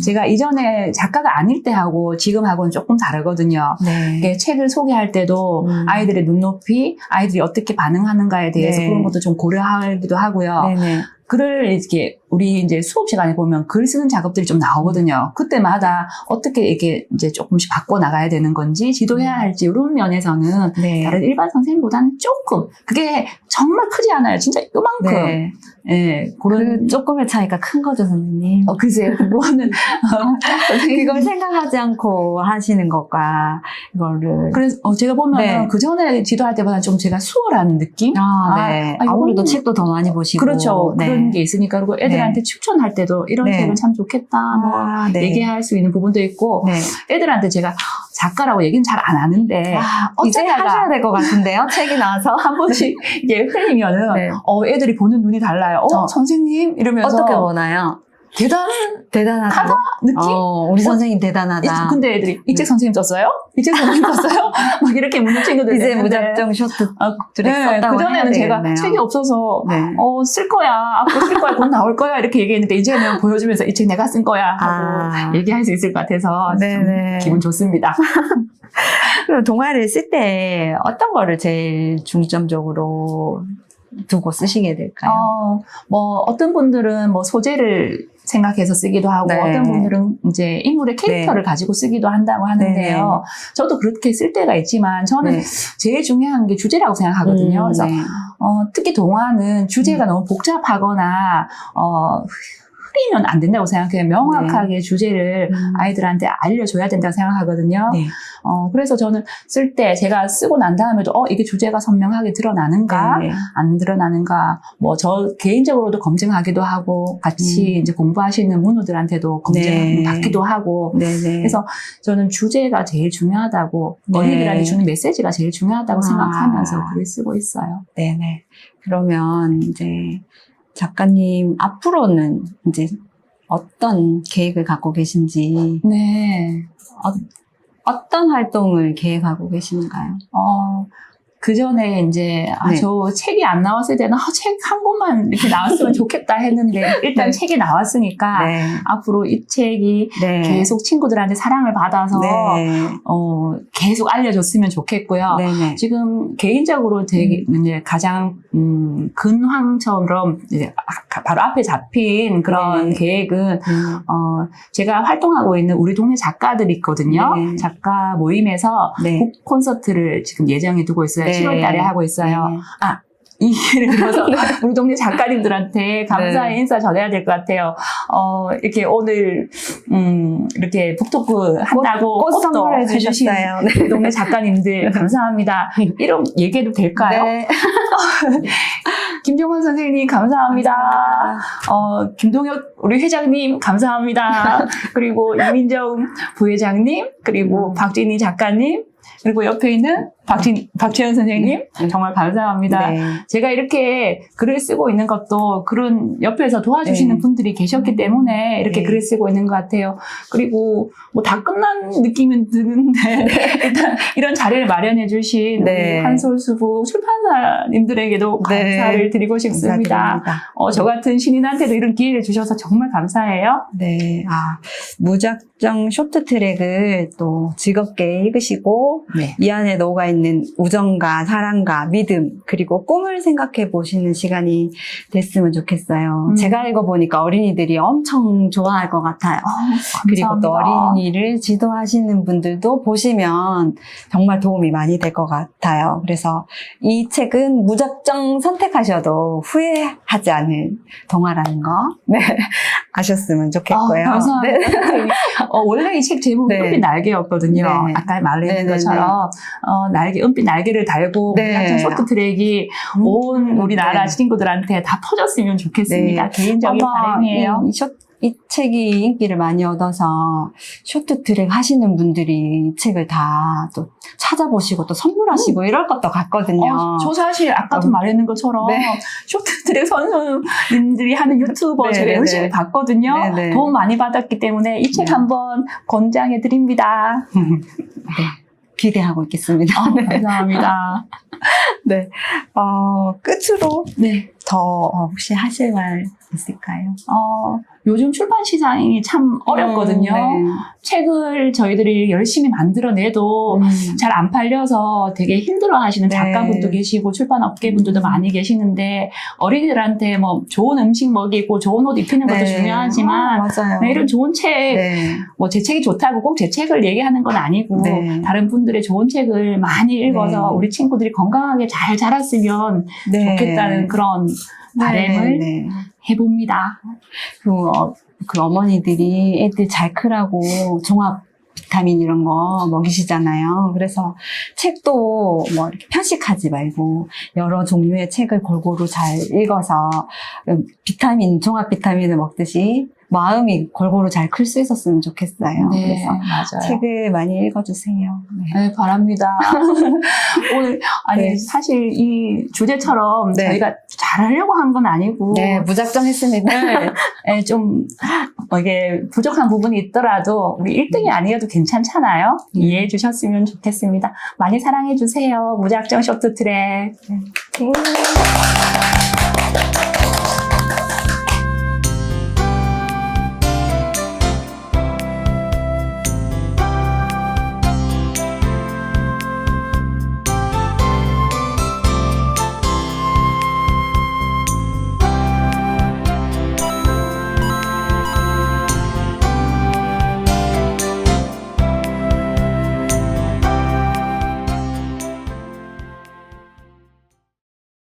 제가 이전에 작가가 아닐 때 하고 지금하고는 조금 다르거든요. 네. 이게 책을 소개할 때도 아이들의 눈높이, 아이들이 어떻게 반응하는가에 대해서 네. 그런 것도 좀 고려하기도 하고요. 네네. 글을 이렇게 우리 이제 수업 시간에 보면 글 쓰는 작업들이 좀 나오거든요. 그때마다 어떻게 이렇게 이제 조금씩 바꿔 나가야 되는 건지 지도해야 할지 이런 면에서는 네. 다른 일반 선생님보다는 조금 그게 정말 크지 않아요. 진짜 요만큼. 네. 예, 그런 그 조금의 차이가 큰 거죠, 선생님. 글쎄요. 그거는 그걸 생각하지 않고 하시는 것과 이거를. 그래서 제가 보면 네. 그 전에 지도할 때보다 좀 제가 수월한 느낌? 네. 이거는- 아무래도 책도 더 많이 보시고. 그렇죠. 네. 그런 게 있으니까. 그리고 애들한테 추천할 때도 이런 네. 책은 참 좋겠다. 뭐 네. 얘기할 수 있는 부분도 있고 네. 애들한테 제가 작가라고 얘기는 잘 안 하는데 이제 어쩌다가 하셔야 될 것 같은데요? 책이 나와서. 한 번씩 이게 흘리면은 네. 애들이 보는 눈이 달라요. 선생님 이러면서 어떻게 보나요? 대단하다. 느낌? 우리 선생님 대단하다. 근데 애들이 이 책 선생님 썼어요? 이 책 선생님 썼어요? 막 이렇게 묻는 친구들 이제 있는데 무작정 쇼트 트랙 네, 썼다고 그전에는 해야 제가 되겠네요. 책이 없어서 네. 쓸 거야. 앞으로 쓸 거야. 곧 나올 거야. 이렇게 얘기했는데 이제는 보여주면서 이 책 내가 쓴 거야 하고 얘기할 수 있을 것 같아서 좀 기분 좋습니다. 그럼 동화를 쓸 때 어떤 거를 제일 중점적으로 두고 쓰시게 될까요? 뭐 어떤 분들은 뭐 소재를 생각해서 쓰기도 하고 네. 어떤 분들은 이제 인물의 캐릭터를 가지고 쓰기도 한다고 하는데요. 저도 그렇게 쓸 때가 있지만 저는 제일 중요한 게 주제라고 생각하거든요. 그래서 특히 동화는 주제가 너무 복잡하거나 흐리면 안 된다고 생각해요. 명확하게 주제를 아이들한테 알려줘야 된다고 생각하거든요. 네. 그래서 저는 쓸 때 제가 쓰고 난 다음에도 이게 주제가 선명하게 드러나는가 네. 안 드러나는가 뭐 저 개인적으로도 검증하기도 하고 같이 이제 공부하시는 문우들한테도 검증 네. 받기도 하고 네네. 그래서 저는 주제가 제일 중요하다고 네. 어린이들한테 주는 메시지가 제일 중요하다고 아. 생각하면서 글을 쓰고 있어요. 네네. 그러면 이제 작가님 앞으로는 이제 어떤 계획을 갖고 계신지, 네. 어떤 활동을 계획하고 계신가요? 그 전에 이제, 네. 저 책이 안 나왔을 때는, 책 한 권만 이렇게 나왔으면 좋겠다 했는데, 일단 네. 책이 나왔으니까, 네. 앞으로 이 책이 네. 계속 친구들한테 사랑을 받아서, 네. 계속 알려줬으면 좋겠고요. 네네. 지금 개인적으로 되게 이제 가장 근황처럼 이제 바로 앞에 잡힌 그런 네. 계획은 제가 활동하고 있는 우리 동네 작가들이 있거든요. 네. 작가 모임에서 네. 북 콘서트를 지금 예정해 두고 있어요. 네. 7월 달에 하고 있어요. 네. 이 기회를 들어서 우리 동네 작가님들한테 감사의 네. 인사 전해야 될 것 같아요. 이렇게 오늘 이렇게 북토크 한다고 꽃 꽃도 선물해 해주신 주셨어요. 네. 우리 동네 작가님들 감사합니다. 이름 얘기해도 될까요? 네. 김종원 선생님 감사합니다. 김동혁 우리 회장님 감사합니다. 그리고 이민정 부회장님 그리고 박진희 작가님 그리고 옆에 있는 박채연 선생님 정말 감사합니다. 네. 제가 이렇게 글을 쓰고 있는 것도 그런 옆에서 도와주시는 네. 분들이 계셨기 때문에 이렇게 네. 글을 쓰고 있는 것 같아요. 그리고 뭐 다 끝난 느낌은 드는데 일단 이런 자리를 마련해 주신 네. 우리 한솔수부 출판사님들에게도 네. 감사를 드리고 싶습니다. 감사드립니다. 저 같은 신인한테도 이런 기회를 주셔서 정말 감사해요. 네. 무작정 쇼트트랙을 또 즐겁게 읽으시고, 네. 이 안에 녹아 있는 우정과 사랑과 믿음, 그리고 꿈을 생각해 보시는 시간이 됐으면 좋겠어요. 제가 읽어보니까 어린이들이 엄청 좋아할 것 같아요. 그리고 또 어린이를 지도하시는 분들도 보시면 정말 도움이 많이 될 것 같아요. 그래서 이 책은 무작정 선택하셔도 후회하지 않을 동화라는 거, 네, 아셨으면 좋겠고요. 감사합니다. 네. 선생님. 원래 이 책 제목이 네. 은빛 날개였거든요. 네. 아까 말했는 네, 것처럼 은빛 날개를 달고 네. 쇼트트랙이 온 우리나라 네. 친구들한테 다 퍼졌으면 좋겠습니다. 개인적인 바람이에요. 이 책이 인기를 많이 얻어서 쇼트트랙 하시는 분들이 이 책을 다 또 찾아보시고 또 선물하시고 이럴 것도 같거든요. 저 사실 아까도 말했는 것처럼 네. 쇼트트랙 선수님들이 하는 유튜버 네, 제가 네, 열심히 네. 봤거든요. 네, 네. 도움 많이 받았기 때문에 이 책 네. 한번 권장해 드립니다. 네, 기대하고 있겠습니다. 감사합니다. 네. 끝으로 네. 더 혹시 하실 말 있을까요? 요즘 출판 시장이 참 어렵거든요. 네. 책을 저희들이 열심히 만들어내도 잘 안 팔려서 되게 힘들어 하시는 네. 작가분도 계시고 출판업계 분들도 많이 계시는데 어린이들한테 뭐 좋은 음식 먹이고 좋은 옷 입히는 것도 네. 중요하지만 맞아요. 네, 이런 좋은 책, 네. 뭐 제 책이 좋다고 꼭 제 책을 얘기하는 건 아니고 네. 다른 분들의 좋은 책을 많이 읽어서 네. 우리 친구들이 건강하게 잘 자랐으면 네. 좋겠다는 그런 바람을 네, 네. 해봅니다. 그 어머니들이 애들 잘 크라고 종합 비타민 이런 거 먹이시잖아요. 그래서 책도 뭐 이렇게 편식하지 말고 여러 종류의 책을 골고루 잘 읽어서 종합 비타민을 먹듯이 마음이 골고루 잘 클 수 있었으면 좋겠어요. 네, 그래서 맞아요. 책을 많이 읽어주세요. 네. 네, 바랍니다. 오늘, 네. 사실 이 주제처럼 네. 저희가 잘하려고 한 건 아니고. 네, 무작정 했습니다. 네, 좀, 이게 부족한 부분이 있더라도 우리 1등이 아니어도 괜찮잖아요. 이해해 주셨으면 좋겠습니다. 많이 사랑해 주세요. 무작정 쇼트트랙. 네.